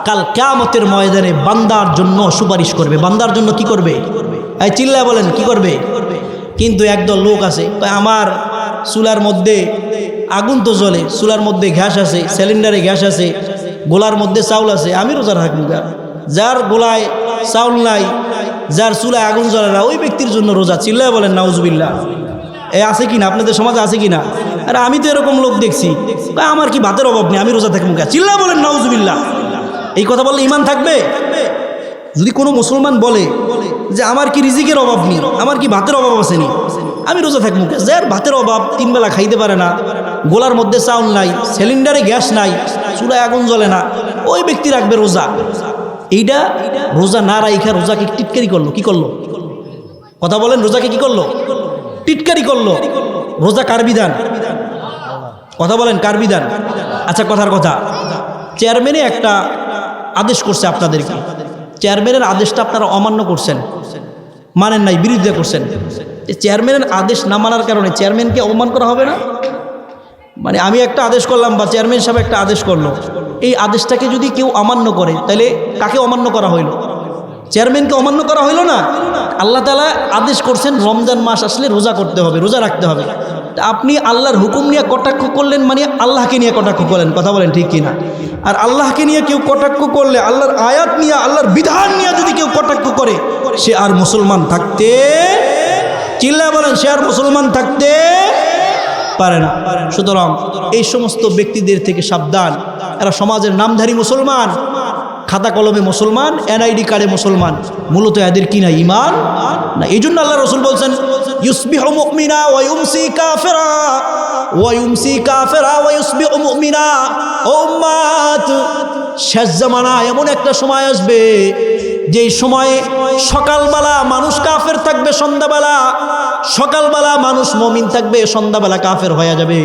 কাল কিয়ামতের ময়দানে বান্দার জন্য সুপারিশ করবে। বান্দার জন্য কি করবে? এই চিল্লায় বলেন কি করবে? কিন্তু একদল লোক আছে, আমার চুলার মধ্যে আগুন তো জ্বলে, চুলার মধ্যে গ্যাস আছে, সিলিন্ডারে গ্যাস আছে, গোলার মধ্যে চাউল আছে, আমি রোজা রাখবো। যার গোলায় চাউল নাই, যার চুলায় আগুন জ্বলে না, ওই ব্যক্তির জন্য রোজা। চিল্লায় বলেন নাউজুবিল্লাহ। এ আছে কিনা? আপনাদের সমাজে আছে কিনা? আরে আমি তো এরকম লোক দেখছি, আমার কি ভাতের অভাব নেই, আমি রোজা থাকবো। চিল্লায় বলেন নাউজুবিল্লাহ। এই কথা বললে ঈমান থাকবে? যদি কোনো মুসলমান বলে যে আমার কি রিজিকের অভাব নেই, আমার কি ভাতের অভাব আসেনি, আমি রোজা থাকবো। যার ভাতের অভাব, 3 বেলা খাইতে পারে না, গোলার মধ্যে চাউল নাই, সিলিন্ডারে গ্যাস নাই, চুলায় আগুন জ্বলে না, ওই ব্যক্তি রাখবে রোজা। এইটা রোজা না রাইখা রোজাকে টিটকারি করলো। কি করলো? কথা বলেন, রোজাকে কি করলো? টিটকারি করলো। রোজা কার বিধান? কথা বলেন কার বিধান? আচ্ছা, কথার কথা, চেয়ারম্যানে একটা আদেশ করছে আপনাদেরকে, চেয়ারম্যানের আদেশটা আপনারা অমান্য করছেন, মানেন নাই, বিরোধিতা করছেন। চেয়ারম্যানের আদেশ না মানার কারণে চেয়ারম্যানকে অপমান করা হবে না? মানে আমি একটা আদেশ করলাম বা চেয়ারম্যান সাহেব একটা আদেশ করলো, এই আদেশটাকে যদি কেউ অমান্য করে, তাহলে কাকে অমান্য করা হইল? চেয়ারম্যানকে অমান্য করা হইল না? আল্লাহ তাআলা আদেশ করছেন রমজান মাস আসলে রোজা করতে হবে, রোজা রাখতে হবে। আপনি আল্লাহর হুকুম নিয়ে কটাক্ষ করলেন, মানে আল্লাহকে নিয়ে কটাক্ষ করলেন। কথা বলেন ঠিক কিনা? আর আল্লাহকে নিয়ে কেউ কটাক্ষ করলে, আল্লাহর আয়াত নিয়ে, আল্লাহর বিধান নিয়ে যদি কেউ কটাক্ষ করে, সে আর মুসলমান থাকতে, চিল্লায় বলেন, সে আর মুসলমান থাকতে পারে না। সুতরাং এই সমস্ত ব্যক্তিদের থেকে সাবধান। এরা সমাজের নামধারী মুসলমান, খাতা কলমে মুসলমান, এনআইডি কার্ডে মুসলমান, মূলত এদের কি না? ঈমান না। এই জন্য আল্লাহ রসুল বলছেন ইউসবিহু মুমিনা ওয়া ইউমসি কাফিরা ওয়া ইউমসি কাফিরা ওয়া ইউসবিহু মুমিনা। ও উম্মত, শেষ জামানায় এমন একটা সময় আসবে যেই সময়ে সকালবেলা মানুষ কাফের থাকবে, সন্ধ্যাবেলা সকালবেলা মানুষ মুমিন থাকবে, সন্ধ্যাবেলা কাফের হয়ে যাবে।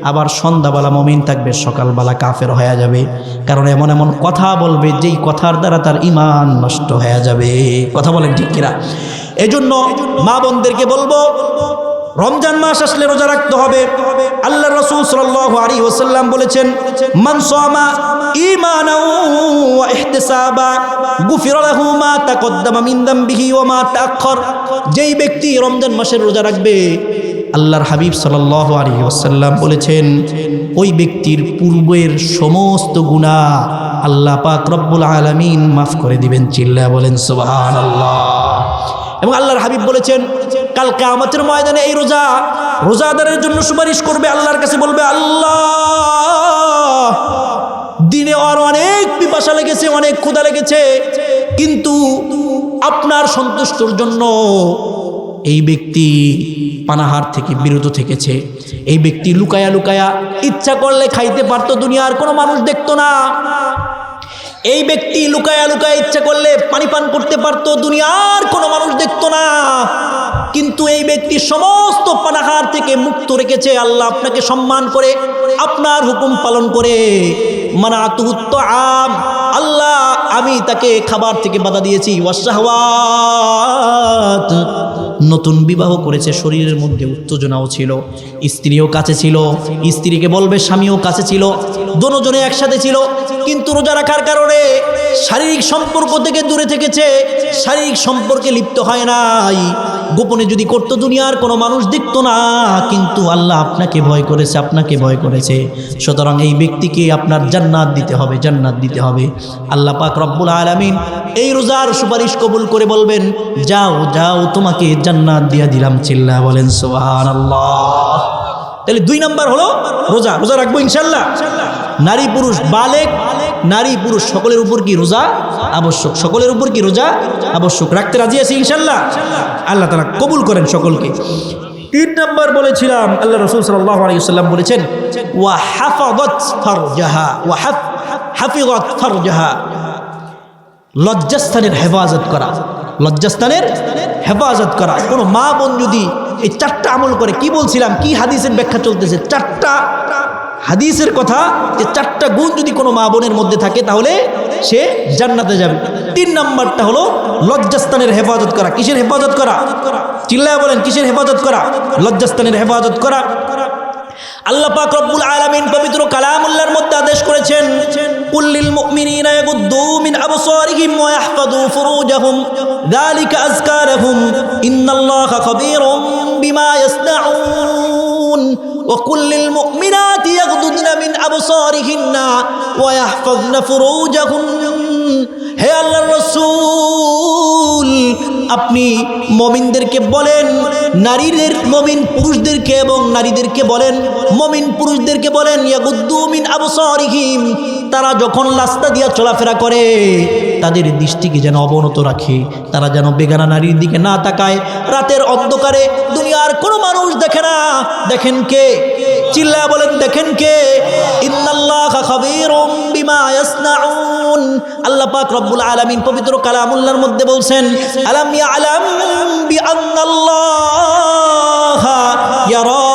আবার সন্ধ্যাবেলা মুমিন থাকবে, সকালবেলা কাফের হয়ে যাবে। কারণ এমন এমন কথা বলবে যেই কথার দ্বারা তার ঈমান নষ্ট হয়ে যাবে। কথা বলেন ঠিক কিনা? এজন্য মা বোনদেরকে বলবো, রমজান মাস আসলে রোজা রাখতে হবে। আল্লাহ রাসূল সাল্লাল্লাহু আলাইহি ওয়াসাল্লাম বলেছেন মান সামা ঈমানাও ওয়া ইহতিসাবা গুফিরা লাহু মা তাকদ্দামা মিন যামবিহি ওয়া মা তাআখার। যেই ব্যক্তি রমজান মাসের রোজা রাখবে, আল্লাহর হাবিব সাল্লাল্লাহু আলাইহি ওয়াসাল্লাম বলেছেন ওই ব্যক্তির পূর্বের সমস্ত গুনাহ আল্লাহ পাক রব্বুল আলামিন মাফ করে দিবেন। চিল্লায়া বলেন সুবহানাল্লাহ। এবং আল্লাহর হাবিব বলেছেন কাল কিয়ামতের ময়দানে এই রোজা রোজাদারের জন্য সুপারিশ করবে, আল্লাহর কাছে বলবে, আল্লাহ, দিনে আর অনেক পিপাসা লেগেছে, অনেক ক্ষুধা লেগেছে, কিন্তু আপনার সন্তুষ্টর জন্য এই ব্যক্তি পানাহার থেকে বিরত থেকেছে। এই ব্যক্তি লুকায়া লুকায়া ইচ্ছা করলে খাইতে পারতো, দুনিয়ার কোনো মানুষ দেখতো না। এই ব্যক্তি লুকায়া লুকায়া ইচ্ছা করলে পানি পান করতে পারতো, দুনিয়ার কোনো মানুষ দেখতো না। কিন্তু এই ব্যক্তি সমস্ত পানাহার থেকে মুক্ত রেখেছে। আল্লাহ আপনাকে সম্মান করে, আপনার হুকুম পালন করে, মানাতুহুত তাআম, আল্লাহ আমি তাকে খাবার থেকে বাধা দিয়েছি, ওয়াশশাহওয়াত, নতুন বিবাহ করেছে, শরীরের মধ্যে উত্তেজনাও ছিল, স্ত্রীও কাছে ছিল, স্ত্রীকে বলবে স্বামীও কাছে ছিল, দুজনে একসাথে ছিল, কিন্তু রোজা রাখার কারণে শারীরিক সম্পর্ক থেকে দূরে থেকেছে, শারীরিক সম্পর্কে লিপ্ত হয় নাই। গোপনে যদি করতো দুনিয়ার কোনো মানুষ দেখতো না, কিন্তু আল্লাহ আপনাকে ভয় করেছে, আপনাকে ভয় করেছে। সুতরাং এই ব্যক্তিকে আপনার জান্নাত দিতে হবে, জান্নাত দিতে হবে। আল্লাহ পাক রব্বুল আলামিন এই রোজার সুপারিশ কবুল করে বলবেন, যাও যাও তোমাকে জান্নাত দিয়ে দিলাম। চিল্লা বলেন সুবহানাল্লাহ। তাহলে 2 নাম্বার হলো রোজা। রোজা রাখবো ইনশাল্লাহ। নারী পুরুষ বালেগ, নারী পুরুষ সকলের উপর কি রোজা আবশ্যক, সকলের উপর কি রোজা আবশ্যক। রাখতে রাজি আছি ইনশাল্লাহ। আল্লাহ তাআলা কবুল করেন সকলকে। 3 নাম্বার বলেছিলাম, আল্লাহ রাসূল সাল্লাল্লাহু আলাইহি ওয়াসাল্লাম বলেছেন, ওয়া হাফাযাত ফারজাহা, ওয়া হাফিযাত ফারজাহা, লজ্জাস্থানের হেফাজত করা, লজ্জাস্থানের হেফাজত করা। কোনো মা বোন যদি এই 4টা আমল করে, কি বলছিলাম, কি হাদিসের ব্যাখ্যা চলতেছে, 4টা হাদিসের কথা, যে 4টা গুণ যদি কোনো মা বোনের মধ্যে থাকে তাহলে সে জান্নাতে যাবে। 3 নাম্বারটা হলো লজ্জাস্থানের হেফাজত করা। কিসের হেফাজত করা? চিল্লায় বলেন, কিসের হেফাজত করা? লজ্জাস্থানের হেফাজত করা। আল্লাহ পাক রব্বুল আলামিন পবিত্র কালামুল্লাহর মধ্যে আদেশ করেছেন, কুল্লিল মুমিনিনা ইয়াগুদ্দু মিন আবসারিহিম ওয়া ইয়াহফাযু ফুরুজাহুম যালিকা আযকা লাহুম ইন্নাল্লাহা খাবীরুম বিমা ইয়াসনাউন ওয়া কুল্লিল মুমিনাতি ইয়াগুদ্দুনা মিন আবসারিহিন্না ওয়া ইয়াহফাযনা ফুরুজাহুম। হে আল্লাহর রাসূল, আপনি মুমিনদেরকে বলেন, নারীদের মুমিন পুরুষদেরকে এবং নারীদেরকে বলেন, মুমিন পুরুষদেরকে বলেন, ইয়াগুদ্দু মিন আবসারিহিম, তারা যখন রাস্তা দিয়া চলাফেরা করে তাদের দৃষ্টিকে যেন অবনত রাখে, তারা যেন বেগানা নারীর দিকে না তাকায়। রাতের অন্ধকারে দুনিয়ার কোনো মানুষ দেখে না, দেখেন কে? চিল্লায়া বলেন, দেখেন কে? ইন্নাল্লাহা খাবীরুম বিমা ইয়াসনাউন। আল্লাহ পাক রব্বুল আলামিন পবিত্র কালামুল্লাহর মধ্যে বলছেন, আলাম ইয়ালাম বিআন্নাল্লাহা ইয়ারা,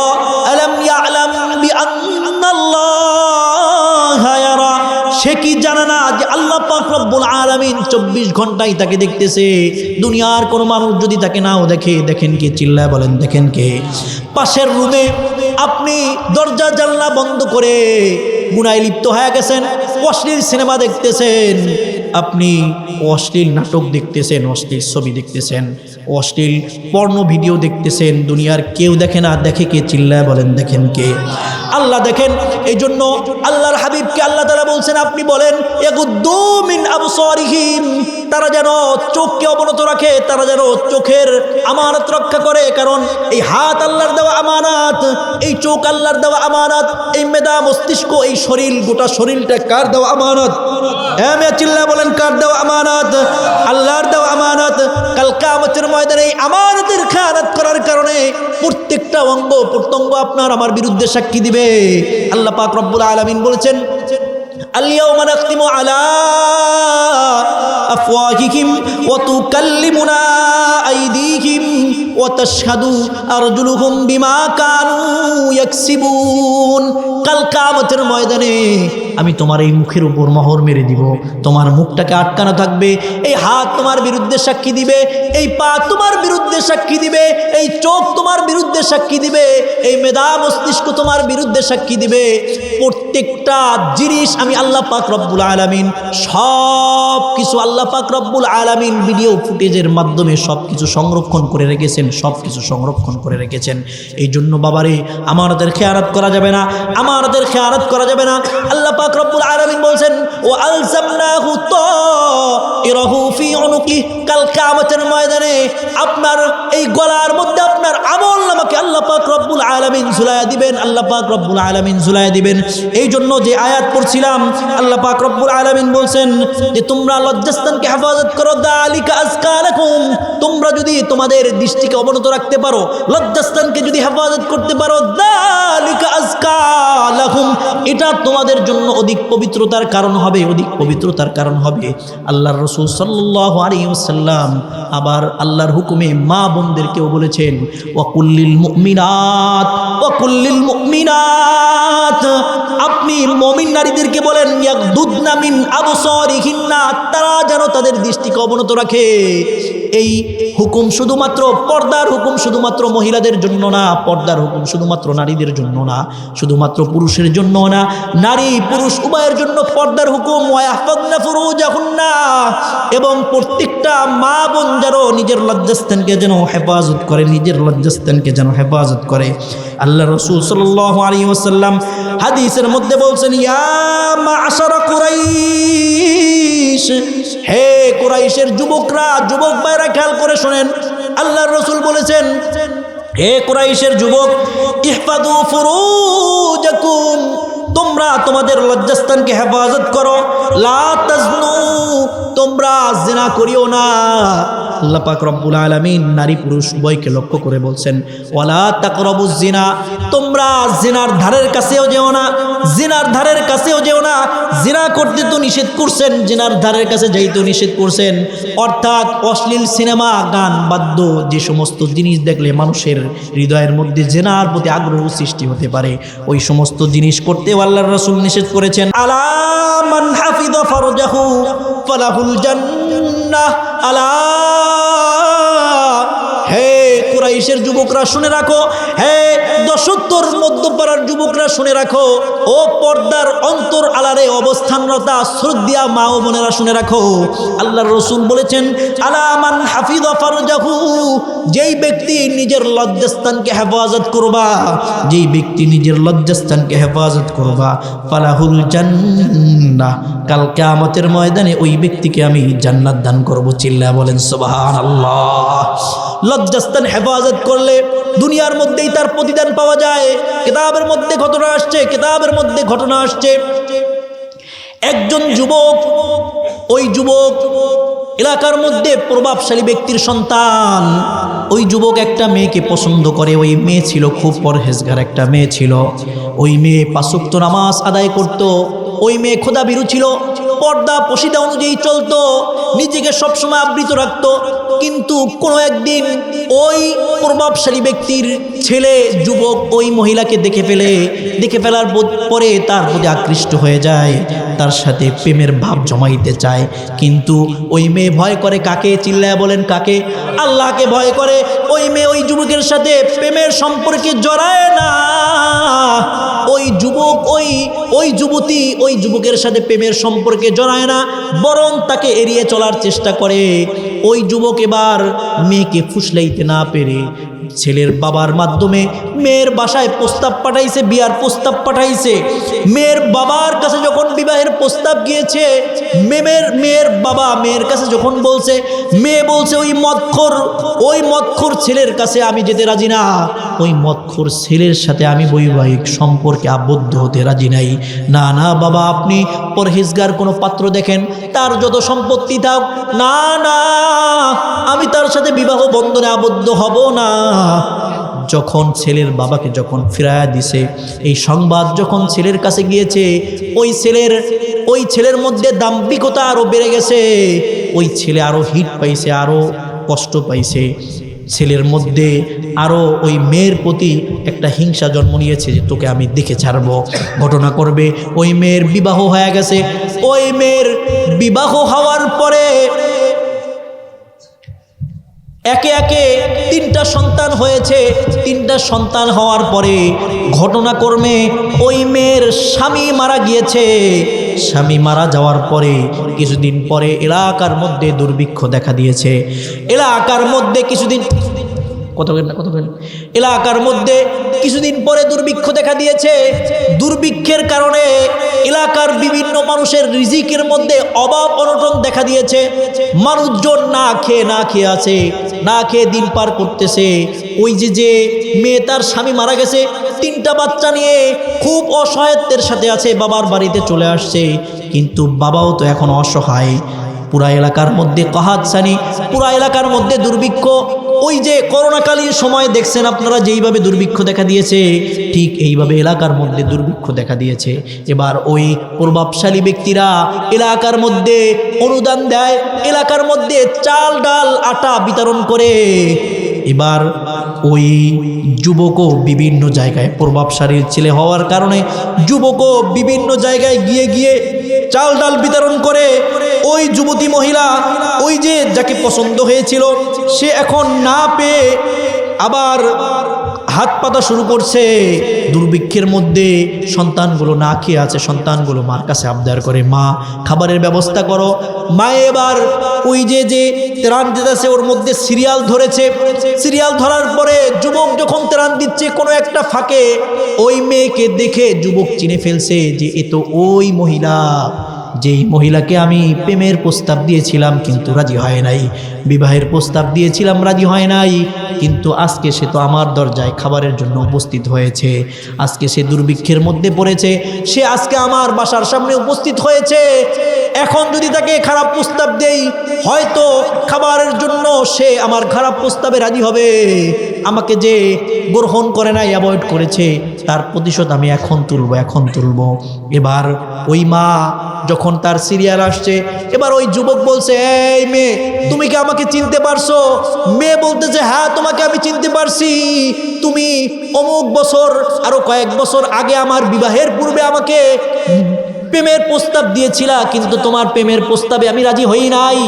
আলাম ইয়ালাম বিআন্নাল্লাহা ইয়ারা। সে কি জানে না যে আল্লাহ পাক রব্বুল আলামিন 24 ঘন্টাই তাকে দেখতেছে? দুনিয়ার কোনো মানুষ যদি তাকে নাও দেখে, দেখেন কে? চিল্লায় বলেন, দেখেন কে? পাশের রুমে আপনি দরজা জানলা বন্ধ করে গুনায় লিপ্ত হয়ে গেছেন, অশ্লীল সিনেমা দেখতেছেন, আপনি অশ্লীল নাটক দেখতেছেন, অশ্লীল ছবি দেখতেছেন, অশ্লীল পর্নো ভিডিও দেখতেছেন, দুনিয়ার কেউ দেখে না, দেখে কে? চিল্লায় বলেন, দেখেন কে? আল্লাহ দেখেন। এই জন্য আল্লাহর হাবিবকে আল্লাহ তাআলা বলছেন, আপনি বলেন, ইয়াগুদ্দু মিন আবসারিহিম, তারা যেন চোখকে অবনত রাখে, তারা যেন চোখের আমানত রক্ষা করে। কারণ এই হাত আল্লাহর দেওয়া আমানত, এই চোখ আল্লাহর দেওয়া আমানত, এই মেধা মস্তিষ্ক, এই শরীর, গোটা শরীরটা কার দেওয়া আমানত? চিল্লায় বলেন, কার দেওয়া আমানত? আল্লাহর দেওয়া আমানত। কাল কিয়ামতের ময়দানে এই আমানতের খেয়ানত করার কারণে প্রত্যেকটা অঙ্গ প্রত্যঙ্গ আপনার আমার বিরুদ্ধে সাক্ষী দিবে। আল্লাহ পাক রব্বুল আলামিন বলেছেন, আল-ইয়াওমা নাখতিমু আলা আফওয়াহিহিম ওয়া তুকাল্লিমুনা আইদিহিম ওয়া তাশহাদু আরজুলুহুম বিমা কানু ইয়াকসিবুন। কাল কিয়ামতের ময়দানে আমি তোমার এই মুখের উপর মোহর মেরে দিব, তোমার মুখটাকে আটকানো থাকবে, এই হাত তোমার বিরুদ্ধে সাক্ষী দিবে, এই পা তোমার বিরুদ্ধে সাক্ষী দিবে, এই চোখ তোমার বিরুদ্ধে সাক্ষী দিবে, এই মেধা মস্তিষ্ক তোমার বিরুদ্ধে সাক্ষী দিবে। প্রত্যেকটা জিনিস আমি আল্লাহ পাক রব্বুল আলামিন সব কিছু, আল্লাহ পাক রব্বুল আলামিন ভিডিও ফুটেজের মাধ্যমে সব কিছু সংরক্ষণ করে রেখেছেন, সব কিছু সংরক্ষণ করে রেখেছেন। এই জন্য বাবারে, আমানতের খেয়ানত করা যাবে না, আমানতের খেয়ানত করা যাবে না। আল্লাহ পাক রব্বুল আলামিন বলছেন, ওয়া আলজামনাহু তাইরাহু ফি উনুকি। কাল কিয়ামতের ময়দানে আপনার এই গলার মধ্যে আপনার আমলনামাকে আল্লাহ পাক রব্বুল আলামিন ঝুলায়া দিবেন, আল্লাহ পাক রব্বুল আলামিন ঝুলায়া দিবেন। এই জন্য যে আয়াত পড়ছিলাম, আল্লাহ পাক রব্বুল আলামিন বলছেন যে তোমরা লজ্জাস্থানকে হেফাজত করো, যালিকা আযকা লাকুম। তোমরা যদি তোমাদের দৃষ্টিকে অবনত রাখতে পারো, লজ্জাস্থানকে যদি হেফাজত করতে পারো, যালিকা আযকা লাকুম, এটা তোমাদের জন্য অধিক পবিত্রতার কারণ হবে, অধিক পবিত্রতার কারণ হবে। আল্লাহর রাসূল সাল্লাল্লাহু আলাইহি ওয়াসাল্লাম আবার আল্লাহর হুকুমে মা বোনদেরকেও বলেছেন, ওয়া কুল্লিল মুমিনাত, ওয়া কুল্লিল মুমিনাত, আপনি মুমিন নারীদেরকে বলেন, ইয়াগদুদনা মিন আবসারিহিন্না, তারা যেন তাদের দৃষ্টিকে অবনত রাখে। এই হুকুম শুধুমাত্র পর্দার হুকুম শুধুমাত্র মহিলাদের জন্য না, পর্দার হুকুম শুধুমাত্র নারীদের জন্য না, শুধুমাত্র পুরুষের জন্য না, নারী পুরুষ উভয়ের জন্য পর্দার হুকুম। ওয়াহফাযনা ফুরুজাহুন্না, এবং প্রত্যেকটা মা বোন যেন নিজের লজ্জাস্থানকে যেন হেফাজত করে, নিজের লজ্জাস্থানকে যেন হেফাজত করে। আল্লাহ রাসূল সাল্লাল্লাহু আলাইহি ওয়াসাল্লাম হাদিসের মধ্যে বলছেন, ইয়া মা'শারা কুরাইশ, হে কুরাইশের যুবকরা, যুবক ভাইরা খেয়াল করে শোনেন, আল্লাহর রাসূল বলেছেন, হে কুরাইশের যুবক, ইহফাযু ফুরুজাকুম, তোমরা তোমাদের লজ্জাস্থানকে হেফাজত করো, লা তাজনু, তোমরা জিনা করিও না। আল্লাহ পাক রব্বুল আলামিন নারী পুরুষ উভয়কে লক্ষ্য করে বলছেন, ওয়ালা তাকরাবুজ জিনা, তোমরা জিনার ধারের কাছেও যেও না, জিনার ধারের কাছেও যেও না। জিনা করতে তো নিষেধ করছেন, জিনার ধারের কাছে যাইতে নিষেধ করছেন, অর্থাৎ অশ্লীল সিনেমা, গান, বাদ্য, যে সমস্ত জিনিস দেখলে মানুষের হৃদয়ের মধ্যে জিনার প্রতি আগ্রহ সৃষ্টি হতে পারে, ওই সমস্ত জিনিস করতে আল্লাহর রাসূল নিষেধ করেছেন। আলা মান হাফিযা ফারজাহু ফালাহুল জান্নাহ, আলা, হে কুরাইশের যুবকরা শুনে রাখো, হে দশত্তর মধ্যপাড়ার যুবকরা শুনে রাখো, ও পর্দার অন্তর আলারে অবস্থানরতা শ্রদ্ধা মা ও বোনেরা শুনে রাখো, আল্লাহর রাসূল বলেছেন, আলা মান হাফিযা ফারজাহু, যেই ব্যক্তি নিজের লজ্জাস্থানকে হেফাজত করবা, যেই ব্যক্তি নিজের লজ্জাস্থানকে হেফাজত করবা, ফালাহুল জান্নাহ, কাল কিয়ামতের ময়দানে ওই ব্যক্তিকে আমি জান্নাত দান করব। চিল্লা বলেন সুবহানাল্লাহ। লজ্জাস্থান হেফাজত করলে দুনিয়ার মধ্যেই তার প্রতিদান পাওয়া যায়। কিতাবের মধ্যে ঘটনা আসছে, কিতাবের মধ্যে ঘটনা আসছে, একজন যুবক, ওই যুবক এলাকার মধ্যে প্রভাবশালী ব্যক্তির সন্তান, ওই যুবক একটা মেয়েকে পছন্দ করে। ওই মেয়ে ছিল খুব পরহেজগার একটা মেয়ে ছিল, ওই মেয়ে ৫ ওয়াক্ত নামাজ আদায় করত, ওই মেয়ে খোদাভীরু ছিল, পর্দা পশিদা অনুযায়ী চলতো, নিজেকে সবসময় আবৃত রাখতো। কিন্তু কোনো একদিন ওই প্রভাবশালী ব্যক্তির ছেলে যুবক ওই মহিলাকে দেখে ফেলার পরে তার প্রতি আকৃষ্ট হয়ে যায়, তার সাথে প্রেমের ভাব জমাইতে চায়। কিন্তু ওই মেয়ে ভয় করে কাকে? চিল্লায় বলেন কাকে? আল্লাহকে ভয় করে। ওই মেয়ে ওই যুবকের সাথে প্রেমের সম্পর্কে জড়ায় না। ওই যুবক ওই যুবতী ওই যুবকের সাথে প্রেমের সম্পর্কে জড়ায় না, বরং তাকে এড়িয়ে চলার চেষ্টা করে। ওই যুবক এবার মেয়েকে ফুসলাইতে না পেরে ছেলের বাবার মাধ্যমে মেয়ের বাসায় প্রস্তাব পাঠাইছে, বিয়ার প্রস্তাব পাঠাইছে। মেয়ের বাবার কাছে যখন বিবাহের প্রস্তাব গিয়েছে, মেয়ের বাবা মেয়ের কাছে যখন বলছে, মেয়ে বলছে ওই মদখোর ছেলের কাছে আমি যেতে রাজি না, ওই মদখোর ছেলের সাথে আমি বৈবাহিক সম্পর্কে আবদ্ধ হতে রাজি নাই। না না বাবা, আপনি পরহেজগার কোনো পাত্র দেখেন, তার যত সম্পত্তি থাক, না না, আমি তার সাথে বিবাহ বন্ধনে আবদ্ধ হব না। যখন ছেলের বাবাকে যখন ফিরায়া দিছে, এই সংবাদ যখন ছেলের কাছে গিয়েছে, ওই ছেলের মধ্যে দাম্ভিকতা আরো বেড়ে গেছে। ওই ছেলে আরো হিট পাইছে, আরো কষ্ট পাইছে। ছেলের মধ্যে আরো ওই মেয়ের প্রতি একটা হিংসা জন্ম নিয়েছে যে তোকে আমি দেখে ছাড়বো, ঘটনা করবে। ওই মেয়ের বিবাহ হয়ে গেছে। ওই মেয়ের বিবাহ হওয়ার পরে একে একে 3টা সন্তান হয়েছে। 3টা সন্তান হওয়ার পরে ঘটনাক্রমে ওই মেয়ের স্বামী মারা গিয়েছে। স্বামী মারা যাওয়ার পরে কিছুদিন পরে এলাকার মধ্যে দুর্ভিক্ষ দেখা দিয়েছে। এলাকার মধ্যে কিছুদিন পরে দুর্ভিক্ষ দেখা দিয়েছে। দুর্ভিক্ষের কারণে এলাকার বিভিন্ন মানুষের রিজিকের মধ্যে অভাব অনটন দেখা দিয়েছে। মানুষজন না খেয়ে আছে, না খেয়ে দিন পার করতেছে। ওই যে মেয়ে তার স্বামী মারা গেছে, 3টা বাচ্চা নিয়ে খুব অসহায়ত্বের সাথে আছে, বাবার বাড়িতে চলে আসছে। কিন্তু বাবাও তো এখন অসহায়। পুরা এলাকার মধ্যে কাহাতছানি, পুরা এলাকার মধ্যে দুর্ভিক্ষ। ওই যে করোনাকালীন সময় দেখছেন আপনারা যেইভাবে দুর্ভিক্ষ দেখা দিয়েছে, ঠিক এইভাবে এলাকার মধ্যে দুর্ভিক্ষ দেখা দিয়েছে। এবার ওই প্রভাবশালী ব্যক্তিরা এলাকার মধ্যে অনুদান দেয়, এলাকার মধ্যে চাল ডাল আটা বিতরণ করে। এবার ওই যুবকও বিভিন্ন জায়গায়, প্রভাবশালীর ছেলে হওয়ার কারণে যুবকও বিভিন্ন জায়গায় গিয়ে চাল ডাল বিতরণ করে। ওই যুবতী মহিলা ওই যে যাকে পছন্দ হয়েছিল সে এখন না পেয়ে আবার হাত পাতা শুরু করছে। দুর্ভিক্ষের মধ্যে সন্তানগুলো না খেয়ে আছে, সন্তানগুলো মার কাছে আবদার করে, মা খাবারের ব্যবস্থা করো। মা এবার ওই যে ত্রাণ দিতেছে ওর মধ্যে সিরিয়াল ধরেছে। সিরিয়াল ধরার পরে যুবক যখন ত্রাণ দিচ্ছে কোনো একটা ফাঁকে ওই মেয়েকে দেখে যুবক চিনে ফেলছে যে এ তো ওই মহিলা, যেই মহিলাকে আমি প্রেমের প্রস্তাব দিয়েছিলাম কিন্তু রাজি হয় নাই, বিবাহের প্রস্তাব দিয়েছিলাম রাজি হয় নাই, কিন্তু আজকে সে তো আমার দরজায় খাবারের জন্য উপস্থিত হয়েছে। আজকে সে দুর্ভিক্ষের মধ্যে পড়েছে, সে আজকে আমার বাসার সামনে উপস্থিত হয়েছে। এখন যদি তাকে খারাপ প্রস্তাব দেই হয়তো খাবারের জন্য সে আমার খারাপ প্রস্তাবে রাজি হবে। আমাকে যে গ্রহণ করে নাই, অ্যাভয়েড করেছে, তার প্রতিশোধ আমি এখন তুলব। এবার ওই মা যখন তার সিরিয়াল আসছে এবার ওই যুবক বলছে, এই মেয়ে তুমি কি আমাকে চিনতে পারছো? মেয়ে বলতেছে, হ্যাঁ তোমাকে আমি চিনতে পারছি, তুমি অমুক বছর আরো কয়েক বছর আগে আমার বিবাহের পূর্বে আমাকে প্রেমের প্রস্তাব দিয়েছিলা, কিন্তু তোমার প্রেমের প্রস্তাবে আমি রাজি হই নাই,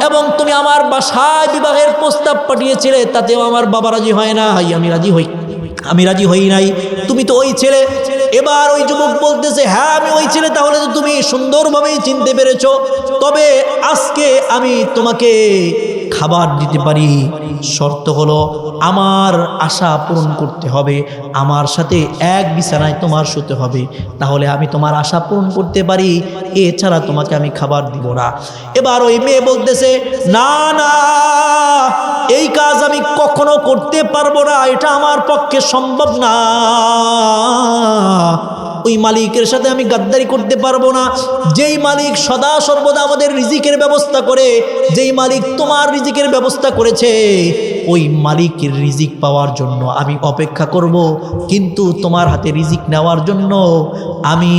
এবং তুমি আমার বাসায় বিবাহের প্রস্তাব পাঠিয়েছিলে, তাতেও আমার বাবা রাজি হয় না, আমি রাজি হই নাই, তুমি তো ওই ছেলে। এবার ওই যুবক বলতেছে, হ্যাঁ আমি ওই ছেলে, তাহলে তো তুমি সুন্দরভাবেই চিনতে পেরেছো, তবে আজকে আমি তোমাকে খাবার দিতে পারি, শর্ত হলো আমার আশা পূরণ করতে হবে, আমার সাথে এক বিছানায় তোমার শুতে হবে, তাহলে আমি তোমার আশা পূরণ করতে পারি, এছাড়া তোমাকে আমি খাবার দিব না। এবার ওই মেয়ে বলতেছে, না না এই কাজ আমি কখনো করতে পারবো না, এটা আমার পক্ষে সম্ভব না, ওই মালিকের সাথে আমি গাদ্দারি করতে পারবো না। যেই মালিক সদা সর্বদা আমাদের রিজিকের ব্যবস্থা করে, যেই মালিক তোমার রিজিকের ব্যবস্থা করেছে, ওই মালিকের রিজিক পাওয়ার জন্য আমি অপেক্ষা করব, কিন্তু তোমার হাতে রিজিক নেওয়ার জন্য আমি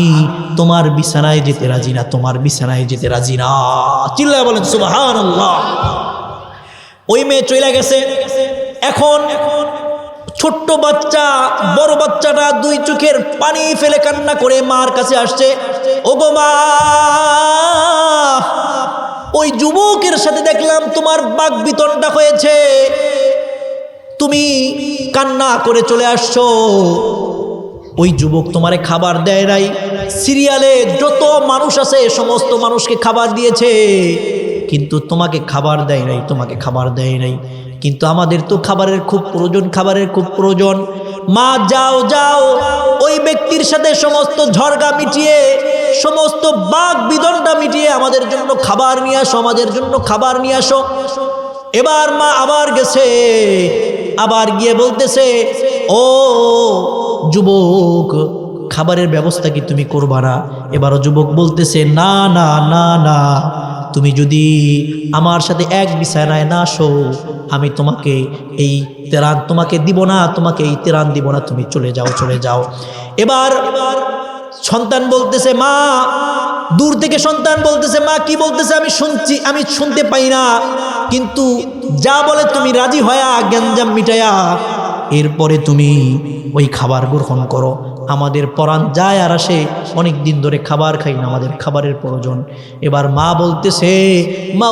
তোমার বিছানায় যেতে রাজি না, তোমার বিছানায় যেতে রাজি না। চিল্লায় বলেন সুবহানাল্লাহ। ওই মেয়ে চলে গেছে। এখন ছোট্ট বাচ্চা, বড় বাচ্চাটা দুই চোখের পানি ফেলে কান্না করে মার কাছে আসছে, ওগো মা ওই যুবকের সাথে দেখলাম তোমার বাকবিতণ্ডা হয়েছে, তুমি কান্না করে চলে আসছো, ওই যুবক তোমারে খাবার দেয় নাই, সিরিয়ালে যত মানুষ আছে সমস্ত মানুষকে খাবার দিয়েছে, কিন্তু তোমাকে খাবার দেয় নাই, কিন্তু আমাদের তো খাবারের খুব প্রয়োজন, মা যাও ওই ব্যক্তির সাথে সমস্ত ঝড়গা মিটিয়ে, সমস্ত বাক বিদণ্ডা মিটিয়ে আমাদের জন্য খাবার নিয়ে আসো, এবার মা আবার গেছে, আবার গিয়ে বলতেছে, ও যুবক খাবারের ব্যবস্থা কি তুমি করবা না? এবারও যুবক বলতেছে, না না না না, তুমি যদি আমার সাথে এক বিছানায় না আসো আমি তোমাকে এই ত্রাণ তোমাকে দিব না, তুমি চলে যাও। এবার সন্তান বলতেছে, মা দূর থেকে সন্তান বলতেছে, মা কি বলতেছে আমি শুনতে পাই না, কিন্তু যা বলে তুমি রাজি হয়া গ্যাঞ্জাম মিটায়া এরপরে তুমি ওই খাবার গ্রহণ করো, আমাদের পরাণ যায় আর আসে, অনেক দিন ধরে খাবার খাই না, আমাদের খাবারের প্রয়োজন। এবার মা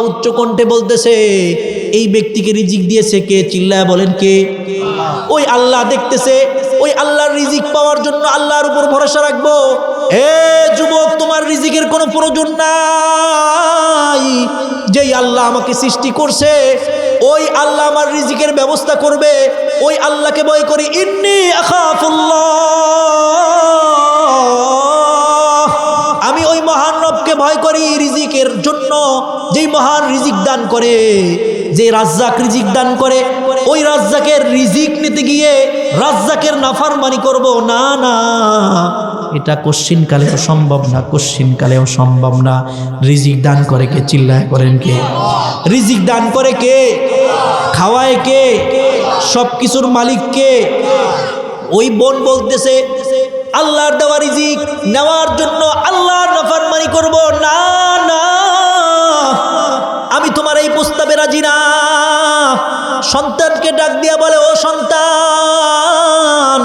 উচ্চ কণ্ঠে বলতেছে, এই ব্যক্তিকে রিজিক দিয়েছে কে? চিল্লায় বলেন কে? ওই আল্লাহ দেখতেছে, ওই আল্লাহর রিজিক পাওয়ার জন্য আল্লাহর উপর ভরসা রাখবো। এ যুবক তোমার রিজিকের কোনো প্রয়োজন নাই, যেই আল্লাহ আমাকে সৃষ্টি করছে ওই আল্লাহ আমার রিজিকের ব্যবস্থা করবে, ওই আল্লাহকে ভয় করি, ইন্নী আখাফুল্লাহ, আমি ওই মহান রবকে ভয় করি রিজিকের জন্য, যেই মহান রিজিক দান করে, যে রাজ্জাক রিজিক দান করে, ওই রাজ্জাকের রিজিক নিতে গিয়ে রাজ্জাকের নাফরমানি করব না, এটা কোশ্চিনকালেও সম্ভব না। রিজিক দান করে কে? চিল্লায় করেন কে? রিজিক দান করে কে? খাওয়ায় কে? সব কিছুর মালিক কে? ওই বোন বলতেছে, আল্লাহর দেওয়া রিজিক নেওয়ার জন্য আল্লাহর নাফরমানি করব না, আমি তোমার এই প্রস্তাবে রাজি না। সন্তানকে ডাক দিয়া বলে, ও সন্তান,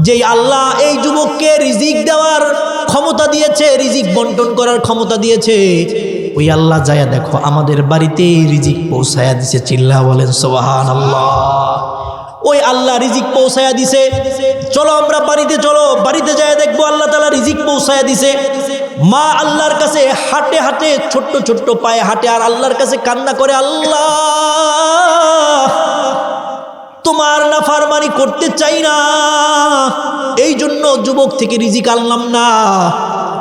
যেই আল্লাহ এই যুবককে রিজিক দেওয়ার ক্ষমতা দিয়েছে, রিজিক বন্টন করার ক্ষমতা দিয়েছে, ওই আল্লাহ যায়া দেখো আমাদের বাড়িতে রিজিক পৌঁছায়া দিছে। চিল্লা বলেন সুবহানাল্লাহ। ওই আল্লাহ রিজিক পৌঁছায়া দিছে। চলো আমরা বাড়িতে, চলো বাড়িতে যায় দেখবো আল্লাহ তাআলা রিজিক পৌঁছায়া দিছে। মা আল্লাহর কাছে হাঁটে হাঁটে, ছোট্ট ছোট্ট পায়ে হাঁটে আর আল্লাহর কাছে কান্না করে, আল্লাহ তোমার নাফরমানি করতে চাই না, এই জন্য যুবক থেকে রিজিক আনলাম না,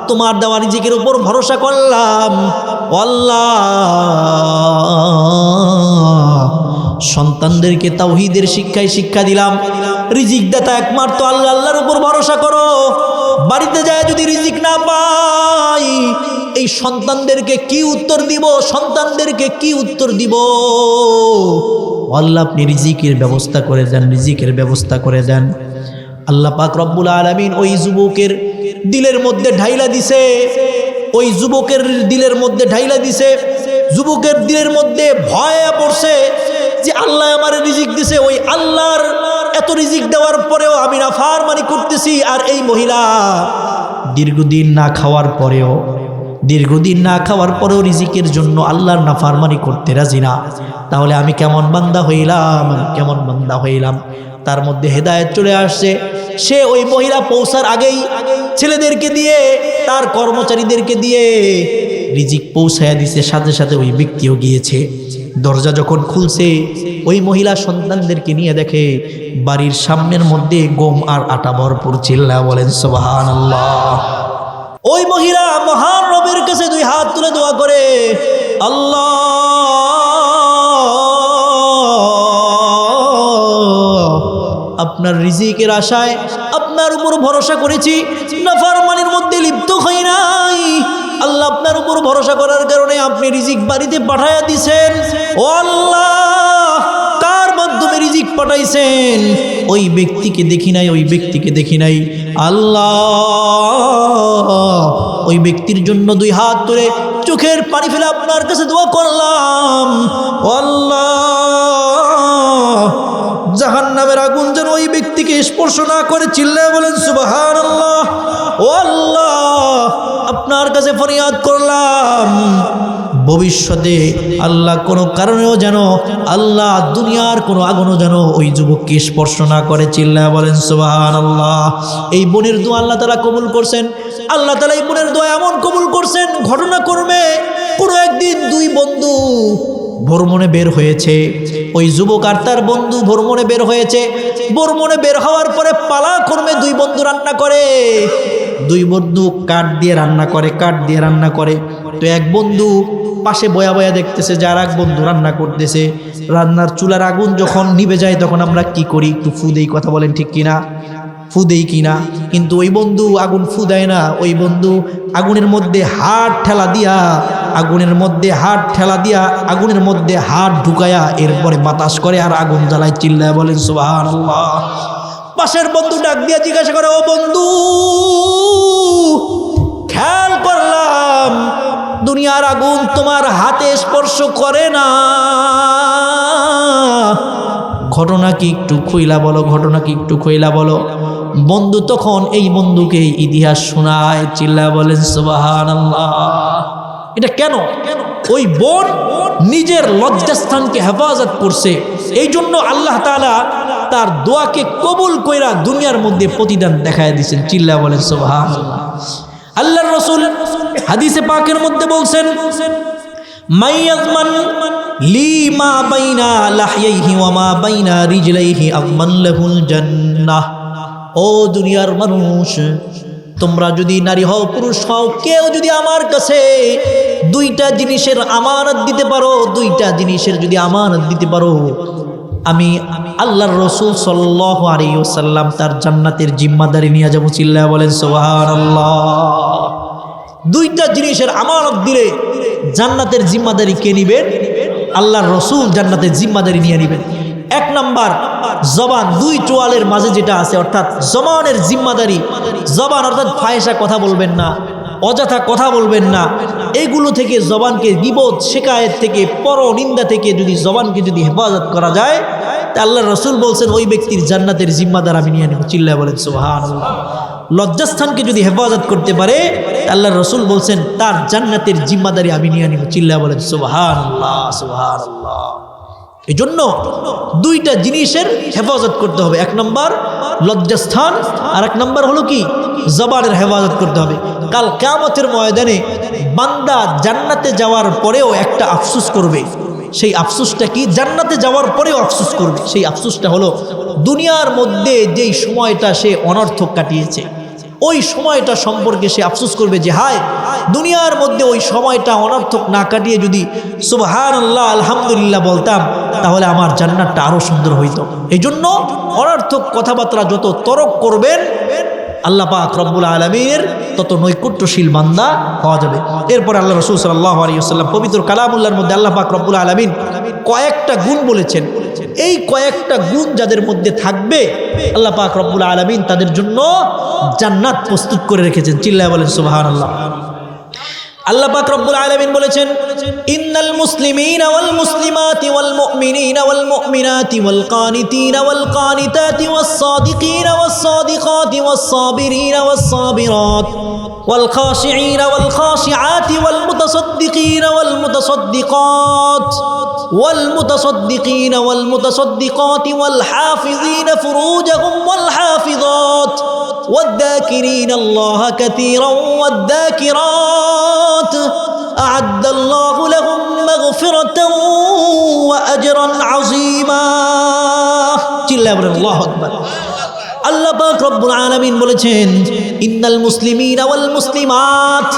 তোমার দেওয়া রিজিকের উপর ভরসা করলাম। আল্লাহ সন্তানদেরকে তাওহীদের শিক্ষা দিলাম। রিজিক দাতা একমাত্র আল্লাহ, আল্লাহর উপর ভরসা করো। বাড়িতে যায় যদি রিজিক না পাই, এই সন্তানদেরকে কি উত্তর দিব? সন্তানদেরকে কি উত্তর দিব? আল্লাহ আপনি রিজিকের ব্যবস্থা করে দেন, রিজিকের ব্যবস্থা করে দেন। আল্লাহ পাক রব্বুল আলামিন ওই যুবকের দিলের মধ্যে ঢাইলা দিছে, ওই যুবকের দিলের মধ্যে ঢাইলা দিছে। যুবকের দিলের মধ্যে ভয় পড়ছে যে আল্লাহ আমার রিজিক দিছে, ওই আল্লাহর এত রিজিক দেওয়ার পরেও আমি নাফরমানি করতেছি। আর এই মহিলা দীর্ঘদিন না খাওয়ার পরেও রিজিকের জন্য আল্লাহর নাফরমানি করতে রাজি না। তাহলে আমি কেমন বান্দা হইলাম? তার মধ্যে হেদায়েত চলে আসছে। সে ওই মহিলা পৌঁছার আগেই ছেলেদেরকে দিয়ে, তার কর্মচারীদেরকে দিয়ে রিজিক পৌঁছায়া দিছে। সাথে সাথে ওই ব্যক্তিও গিয়েছে। দরজা যখন খুলছে, ওই মহিলা সন্তানদেরকে নিয়ে দেখে বাড়ির সামনের মধ্যে গম আর আটা ভরপুর। চিল্লা বলেন সুবহানাল্লাহ। ওই মহিলা মহান রবের কাছে দুই হাত তুলে দোয়া করে, আল্লাহ আপনার রিজিকের আশায় আপনার উপর ভরসা করেছি, নাফরমানির মধ্যে লিপ্ত হই নাই। আল্লাহ আপনার উপর ভরসা করার কারণে আপনি রিজিক বাড়িতে পাঠায়া দিছেন। ও আল্লাহ, কার মাধ্যমে রিজিক পাঠাইছেন? ওই ব্যক্তিকে দেখি নাই, আল্লাহ ওই ব্যক্তির জন্য দুই হাত ধরে চোখের পানি ফেলে আপনার কাছে দোয়া করলাম। ও আল্লাহ, জাহান্নামের আগুন যেন ওই ব্যক্তিকে স্পর্শ না করে। চিল্লায় বলেন সুবহানাল্লাহ। ও আল্লাহ, আপনার কাছে ফরিয়াদ করলাম, ভবিষ্যতে আল্লাহ কোনো কারণেও যেন আল্লাহ দুনিয়ার কোনো আগুনও যেন ওই যুবককে স্পর্শ না করে। চিল্লায় বলেন সুবহানাল্লাহ। এই বোনের দোয়া আল্লাহ তাআলা কবুল করছেন। আল্লাহ তাআলা এই বোনের দোয়া এমন কবুল করছেন, ঘটনা করবে কোনো একদিন দুই বন্ধু ভ্রমণে বের হয়েছে। ওই যুবক আর তার বন্ধু ভ্রমণে বের হয়েছে। ভ্রমণে বের হওয়ার পরে পালা করবে, দুই বন্ধু রান্না করে। দুই বন্ধু কাঠ দিয়ে রান্না করে। তো এক বন্ধু পাশে বয়া বয়া দেখতেছে যে আর এক বন্ধু রান্না করতেছে। রান্নার চুলার আগুন যখন নিভে যায় তখন আমরা কি করি? একটু ফু দেই। কথা বলেন ঠিক কিনা? ফু দেই কিনা? কিন্তু ওই বন্ধু আগুন ফু দেয় না। ওই বন্ধু আগুনের মধ্যে হাত ঠেলা দিয়া আগুনের মধ্যে হাত ঢুকায়া এরপরে বাতাস করে আর আগুন জ্বালায়। চিল্লায় বলেন সুবহানাল্লাহ। পাশের বন্ধু ডাক দিয়া জিজ্ঞাসা করে, ও বন্ধু, খেয়াল করলাম দুনিয়ার আগুন তোমার হাতে স্পর্শ করে না, ঘটনা কি একটু খুইলা বলো। বন্ধু তখন এই বন্ধুকে ইতিহাস শোনায়। চিল্লায় বলেন সুবহানাল্লাহ। এটা কেন? ওই বোন নিজের লজ্জাস্থানকে হেফাজত করছে, এই জন্য আল্লাহ তাআলা তার দোয়াকে কবুল কইরা দুনিয়ার মধ্যে প্রতিদান দেখায় দিয়েছেন। চিল্লা বলেন সুবহানাল্লাহ। আল্লাহর রাসূল হাদিসে পাকের মধ্যে বলছেন, মাইয়াজমান লি মা বাইনা লাহইহি ওয়া মা বাইনা রিজলাইহি আযমান লাহুল জান্নাহ। ও দুনিয়ার মানুষ, তোমরা যদি নারী হও পুরুষ হও, কেউ যদি আমার কাছে দুইটা জিনিসের আমানত দিতে পারো, আমি আল্লাহর রাসূল সাল্লাল্লাহু আলাইহি ওয়াসাল্লাম তার জান্নাতের জিম্মাদারি নিয়ে যাব। চিল্লায়া বলেন সুবহানাল্লাহ। দুইটা জিনিসের আমানত দিলে জান্নাতের জিম্মাদারি কে নেবেন? আল্লাহর রাসূল জান্নাতের জিম্মাদারি নিয়ে নেবেন। এক নাম্বার, জবান, দুই চোয়ালের মাঝে যেটা আছে, অর্থাৎ জবানের জিম্মাদারি। জবান অর্থাৎ ফাহিশা কথা বলবেন না, অযথা কথা বলবেন না। এগুলো থেকে জবানকে গীবত, শিকায়েত থেকে, পরনিন্দা থেকে যদি জবানকে যদি হেফাজত করা যায়, তা আল্লাহর রাসূল বলছেন ওই ব্যক্তির জান্নাতের জিম্মাদার আমি নিয়ে নেব। চিল্লায় বলেন সুবহানাল্লাহ। লজ্জাস্থানকে যদি হেফাজত করতে পারে, আল্লাহর রাসূল বলছেন তার জান্নাতের জিম্মাদারি আমি নিয়ে নিব। চিল্লায়া বলেন সুবহানাল্লাহ, সুবহানাল্লাহ। এই জন্য দুইটা জিনিসের হেফাজত করতে হবে। এক নম্বর লজ্জাস্থান, আর এক নম্বর হলো কি জবানের হেফাজত করতে হবে। কাল কিয়ামতের ময়দানে বান্দা জান্নাতে যাওয়ার পরেও একটা আফসোস করবে। সেই আফসোসটা কি? জান্নাতে যাওয়ার পরেও আফসোস করবে। সেই আফসোসটা হলো দুনিয়ার মধ্যে যেই সময়টা সে অনর্থক কাটিয়েছে, ওই সময়টা সম্পর্কে সে আফসোস করবে যে হায়, দুনিয়ার মধ্যে ওই সময়টা অনর্থক না কাটিয়ে যদি সুবহানাল্লাহ আলহামদুলিল্লাহ বলতাম, তাহলে আমার জান্নাতটা আরো সুন্দর হইতো। এই জন্য অনর্থক কথাবার্তা যত তরক করবেন, আল্লাহ পাক রব্বুল আলামিনের তত নৈকট্যশীল বান্দা হওয়া যাবে। এরপর আল্লাহ রাসূল সাল্লাল্লাহু আলাইহি ওয়াসাল্লাম পবিত্র কালামুল্লাহর মধ্যে আল্লাহ পাক রব্বুল আলামিন কয়েকটা গুণ বলেছেন। এই কয়েকটা গুণ যাদের মধ্যে থাকবে, আল্লাহ পাক রব্বুল আলামিন তাদের জন্য জান্নাত প্রস্তুত করে রেখেছেন। চিল্লায়া বলেন সুবহানাল্লাহ। আল্লাহ পাক রব্বুল আলামিন বলেছেন, ইন্নাল মুসলিমিনা ওয়াল মুসলিমাতি ওয়াল মুমিনিনা ওয়াল মুমিনাতি ওয়াল কানিতিনা ওয়াল কানিতাতি ওয়াস সাদিকিনা ওয়াস সাদিকাতি ওয়াস সাবিরিনা ওয়াস সাবিরাত ওয়াল খাশিঈনা ওয়াল খাশিআতি ওয়াল মুতাসাদ্দিকিনা ওয়াল মুতাসাদ্দিকাত ওয়াল মুতাসাদ্দিকিনা ওয়াল মুতাসাদ্দিকাতি ওয়াল হাফিযিনা ফুরুজাহুম ওয়াল হাফিযাত والذاكرين الله كثيرا والذاكرات أعد الله لهم مغفرة وأجرا عظيما চিল্লায়া বলেন আল্লাহু আকবার। আল্লাহ পাক রব্বুল আলামিন বলেছেন, ইন্নাল মুসলিমিনা ওয়াল মুসলিমাত,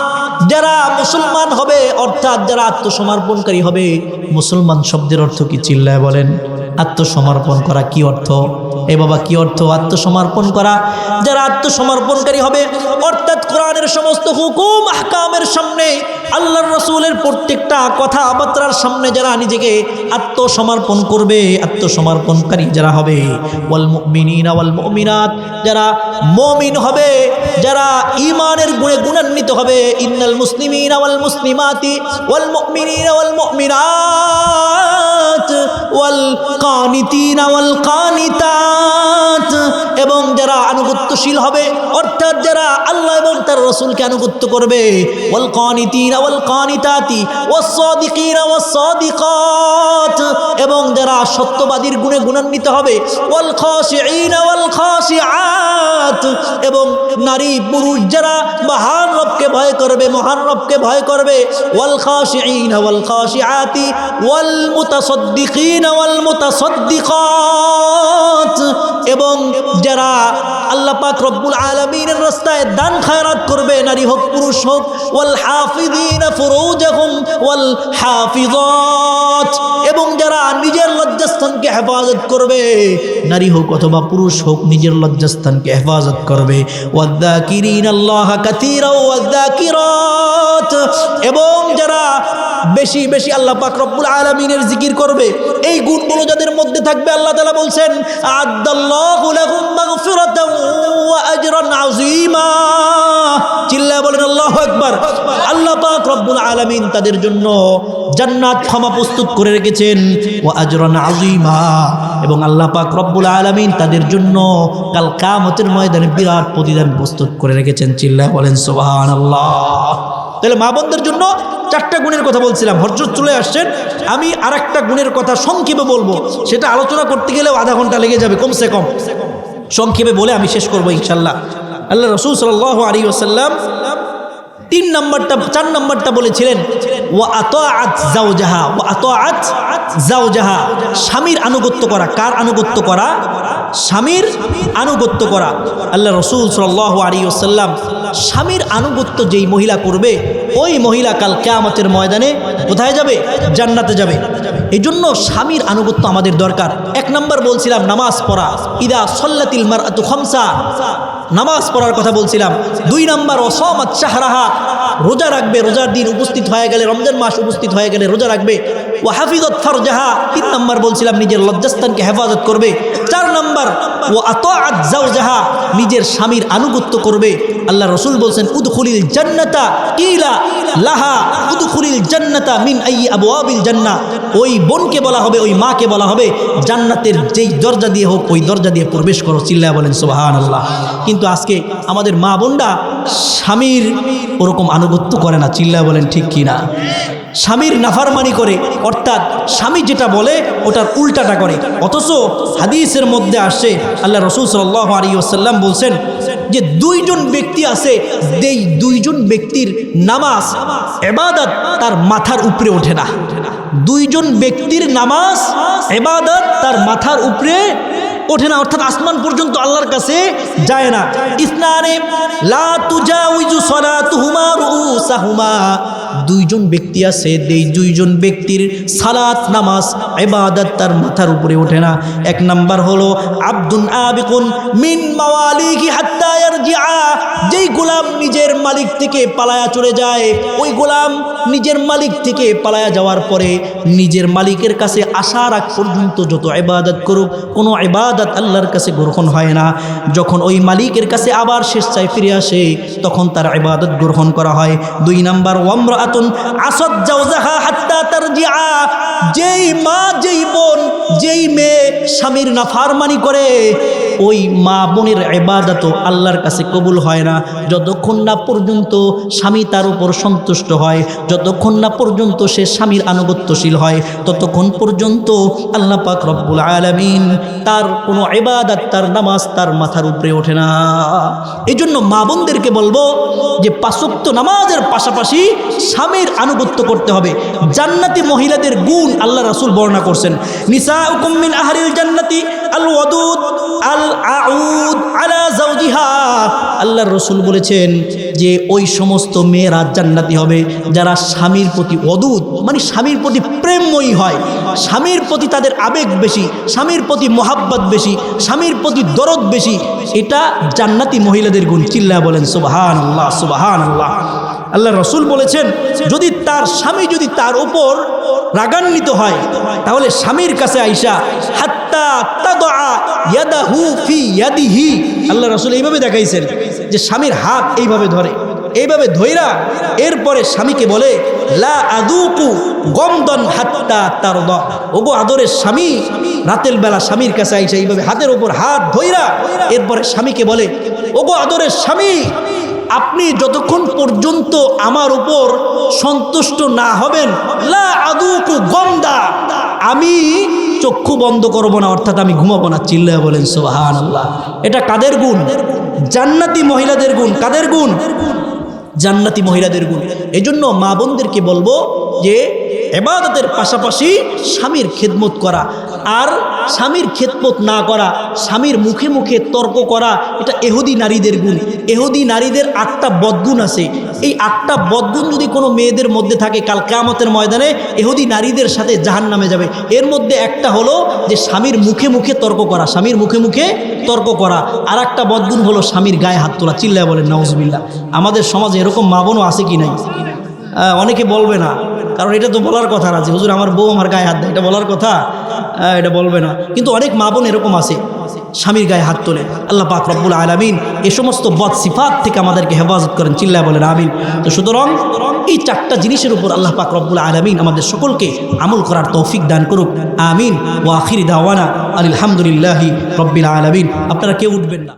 যারা মুসলমান হবে অর্থাৎ যারা আত্মসমর্পণকারী হবে। মুসলমান শব্দের অর্থ কি? চিল্লায়া বলেন। আত্মসমর্পণ করা কি অর্থ? এ বাবা কি অর্থ আত্মসমর্পণ করা? যারা আত্মসমর্পণকারী হবে অর্থাৎ কোরআনের সমস্ত হুকুম আহকামের সামনে, আল্লাহর রাসূলের প্রত্যেকটা কথাবার্তার সামনে যারা নিজেকে আত্মসমর্পণ করবে, আত্মসমর্পণকারী যারা হবে। ওয়াল মুমিনিনা ওয়াল মুমিনাত, যারা মুমিন হবে, যারা ঈমানের গুণে গুণান্বিত হবে। ইন্নাল মুসলিমিনা ওয়াল মুসলিমাতি ওয়াল মুমিনিনা ওয়াল মুমিনাত ওয়াল কানিতিনা ওয়াল কানিতাত, এবং যারা আনুগত্যশীল হবে অর্থাৎ যারা আল্লাহ এবং তার রাসূলকে আনুগত্য করবে। ওয়াল কানিতিনা ওয়াল কানিতাতি ওয়াস সাদিকিনা ওয়াস সাদিকাত, এবং যারা সত্যবাদীর গুণে গুণান্বিত হবে। ওয়াল খাশিঈনা ওয়াল খাশিআত, এবং নারী পুরুষ যারা মহান রবকে ভয় করবে, মহান রবকে ভয় করবে। ওয়াল খাশিঈনা ওয়াল খাশিআতি ওয়াল মুতাসাদ্দিকিনা ওয়াল মুতাসাদ্দিকাত, এবং যারা আল্লাহ পাক রব্বুল আলামিনের রাস্তায় দান খায়রাত করবে, নারী হোক পুরুষ হোক। ওয়াল হাফিযিনা ফুরুজাহুম ওয়াল হাফিযাত, এবং যারা নিজের লজ্জাস্থানকে হেফাজত করবে, নারী হোক অথবা পুরুষ হোক, নিজের লজ্জাস্থানকে হেফাজত করবে। ওয়াযযাকিরিনা আল্লাহা কাসীরা ওয়াযযাকিরাত, এবং যারা বেশি বেশি আল্লাহ পাক রব্বুল আলামিনের জিকির করবে। এই গুণগুলো যাদের মধ্যে থাকবে, আল্লাহ তাআলা বলছেন, আ'আদ্দাল্লাহু লাহুম মাগফিরাতাও ওয়া আজরান আযীমা। চিল্লায়া বলেন আল্লাহু আকবার। আল্লাহ পাক রব্বুল আলামিন তাদের জন্য জান্নাত ক্ষমা প্রস্তুত করে রেখেছেন, ওয়া আজরান আযীমা, এবং আল্লাহ পাক রব্বুল আলামিন তাদের জন্য কাল কিয়ামতের ময়দানে বিরাট প্রতিদান প্রস্তুত করে রেখেছেন। চিল্লায়া বলেন সুবহানাল্লাহ। তাহলে মা বোনদের জন্য চারটা গুণের কথা বলছিলাম, হযরত চলে আসছেন। আমি আরেকটা গুণের কথা সংক্ষেপে বলবো, সেটা আলোচনা করতে গেলেও আধা ঘন্টা লেগে যাবে কমসে কম। সংক্ষেপে বলে আমি শেষ করবো ইনশাল্লাহ। আল্লাহ রাসূল সাল্লাল্লাহু আলাইহি ওয়াসাল্লাম 4 নম্বরটা বলেছিলেন, ওয়া আতাআত যাওজাহা। ওয়া আতাআত যাওজাহা, স্বামীর আনুগত্য করা। কার আনুগত্য করা? স্বামীর আনুগত্য করা। আল্লাহ রাসূল সাল্লাল্লাহু আলাইহি ওয়াসাল্লাম স্বামীর আনুগত্য যেই মহিলা করবে, ওই মহিলা কাল কিয়ামতের ময়দানে কোথায় যাবে? জান্নাতে যাবে। এই জন্য স্বামীর আনুগত্য আমাদের দরকার। 1 নম্বর বলছিলাম নামাজ পড়া। ইদা সাল্লাতিল মারআতু খামসা, নামাজ পড়ার কথা বলছিলাম। 2 নম্বর ওয়াসামাত শাহরাহা, রোজা রাখবে। রোজার দিন উপস্থিত হয়ে গেলে, রমজান মাস উপস্থিত হয়ে গেলে রোজা রাখবে। ওয়া হাফিজাত ফারজাহা, 3 নম্বর বলছিলাম নিজের লজ্জাস্থানকে হেফাজত করবে। 4 নম্বর ও আতাআত যাওজাহা, নিজের স্বামীর আনুগত্য করবে। আল্লাহ রাসূল বলছেন উদখুলিল জান্নাতা কিলা লাহা উদখুলিল জান্নাতা মিন আইয়ি আবওয়াবিল জান্নাহ, ওই বোনকে বলা হবে, ওই মাকে বলা হবে জান্নাতের যেই দরজা দিয়ে হোক ওই দরজা দিয়ে প্রবেশ করো। চিল্লায়া বলেন সুবহানাল্লাহ। কিন্তু আজকে আমাদের মা বোনরা স্বামীর ওরকম আনুগত্য করে না। চিল্লায়া বলেন ঠিক কি না? স্বামীর নাফরমানি করে, অর্থাৎ স্বামী যেটা বলে ওটার উল্টাটা করে। অথচ হাদিসের মধ্যে আসে আল্লাহ রাসূল সাল্লাল্লাহু আলাইহি ওয়াসাল্লাম বলছেন যে দুইজন ব্যক্তি আছে, এই দুইজন ব্যক্তির নামাজ ইবাদত তার মাথার উপরে ওঠে না। দুইজন ব্যক্তির নামাজ ইবাদত তার মাথার উপরে ওঠে না, অর্থাৎ আসমান পর্যন্ত আল্লাহর কাছে যায় না। ইসনানে লা তুজাউযু সালাতুহুমা রুউসাহুমা, দুইজন ব্যক্তি আছে, এই দুইজন ব্যক্তির সালাত নামাজ ইবাদত তার মাথার উপরে ওঠে না। এক নাম্বার হলো আব্দুন আবিকুন মিন মাওয়ালিহি হাত্তা ইয়ারজিআ, যেই গোলাম নিজের মালিক থেকে পালায়া চলে যায়, ওই গোলাম নিজের মালিক থেকে পালায়া যাওয়ার পরে নিজের মালিকের কাছে আসার আগ পর্যন্ত যত ইবাদত করুক কোনো ইবাদত আল্লাহর কাছে গ্রহণ হয় না। যখন ওই মালিকের কাছে আবার স্বেচ্ছায় ফিরে আসে তখন তার ইবাদত গ্রহণ করা হয়। দুই নাম্বার ওয়ামরাআতুন আসাদ জাওজাহা হাত্তা তারজিআ, যেই মা, যেই বোন, যেই মেয়ে স্বামীর নাফরমানি করে ওই মা বোনের ইবাদতও আল্লাহর কাছে কবুল হয় না যতক্ষণ না পর্যন্ত স্বামী তার উপর সন্তুষ্ট হয়, যতক্ষণ না পর্যন্ত সে স্বামীর আনুগত্যশীল হয়, ততক্ষণ পর্যন্ত আল্লাহ পাক রব্বুল আলামিন তার কোনো ইবাদত, তার নামাজ তার মাথার উপরে ওঠে না। এই জন্য মা বোনদেরকে বলবো যে 5 ওয়াক্ত নামাজের পাশাপাশি স্বামীর আনুগত্য করতে হবে। জান্নাতি মহিলাদের গুণ আল্লাহ রাসূল বর্ণনা করছেন, নিসাউকুম মিন আহলিল জান্নাতি আল ওয়াদুদ আল আউদ আলা যাওজিহা, আল্লাহর রাসূল বলেছেন যে ওই সমস্ত মেয়েরা জান্নাতি হবে যারা স্বামীর প্রতি ওদুদ, মানে স্বামীর প্রতি প্রেমময়ী হয়, স্বামীর প্রতি তাদের আবেগ বেশি, স্বামীর প্রতি মোহাব্বত বেশি, স্বামীর প্রতি দরদ বেশি। এটা জান্নাতি মহিলাদের গুণ। চিল্লায়া বলেন সুবহানাল্লাহ, সুবহানাল্লাহ। আল্লাহ রাসূল বলেছেন যদি তার স্বামী যদি তার উপর রাগান্বিত হয় তাহলে স্বামীর কাছে আইসা হাত্তা তাদআ ইয়াদাহু ফি ইয়াদিহি, আল্লাহ রাসূল এইভাবে দেখাইছেন যে স্বামীর হাত এইভাবে ধরে, এইভাবে ধইরা এরপরে স্বামীকে বলে লা আযুকু গমদান হাত্তা তারদা, ওগো আদরের স্বামী, রাতের বেলা স্বামীর কাছে আইসা এইভাবে হাতের উপর হাত ধইরা এরপরে স্বামীকে বলে ওগো আদরের স্বামী, আপনি যতক্ষণ পর্যন্ত আমার উপর সন্তুষ্ট না হবেন লা আযুকু গমদা, আমি চক্ষু বন্ধ করব না, অর্থাৎ আমি ঘুমাবো না। চিল্লায়া বলেন সুবহানাল্লাহ। এটা কাদের গুণ? জান্নাতি মহিলাদের গুণ। কাদের গুণ? জান্নাতি মহিলাদের গুণ। এজন্য মা বোনদেরকে বলবো যে ইবাদতের পাশাপাশি স্বামীর খেদমত করা, আর স্বামীর খেদমত না করা, স্বামীর মুখে মুখে তর্ক করা, এটা ইহুদি নারীদের গুণ। ইহুদি নারীদের 8টা বদগুণ আছে। এই 8টা বদগুণ যদি কোনো মেয়েদের মধ্যে থাকে কাল কিয়ামতের ময়দানে ইহুদি নারীদের সাথে জাহান্নামে যাবে। এর মধ্যে একটা হলো যে স্বামীর মুখে মুখে তর্ক করা, স্বামীর মুখে মুখে তর্ক করা। আর একটা বদগুণ হলো স্বামীর গায়ে হাত তোলা। চিল্লায়া বলেন নাউজুবিল্লাহ। আমাদের সমাজে এরকম মা বোনও আছে কি নাই? অনেকে বলবে না, কারণ এটা তো বলার কথা না যে হুজুর আমার বউ আমার গায়ে হাত দেয়, এটা বলার কথা, এটা বলবে না। কিন্তু অনেক মা বোন এরকম আছে স্বামীর গায়ে হাত তোলে। আল্লাহ পাক রব্বুল আলামিন এ সমস্ত বদ সিফাত থেকে আমাদেরকে হেফাজত করেন। চিল্লায়া বলেন আমিন। তো সুতরাং এই 4টা জিনিসের উপর আল্লাহ পাক রব্বুল আলামিন আমাদের সকলকে আমল করার তৌফিক দান করুক। আমিন। ওয়া আখিরি দাওয়ানা আলহামদুলিল্লাহি রব্বিল আলামিন। আপনারা কেউ উঠবেন না।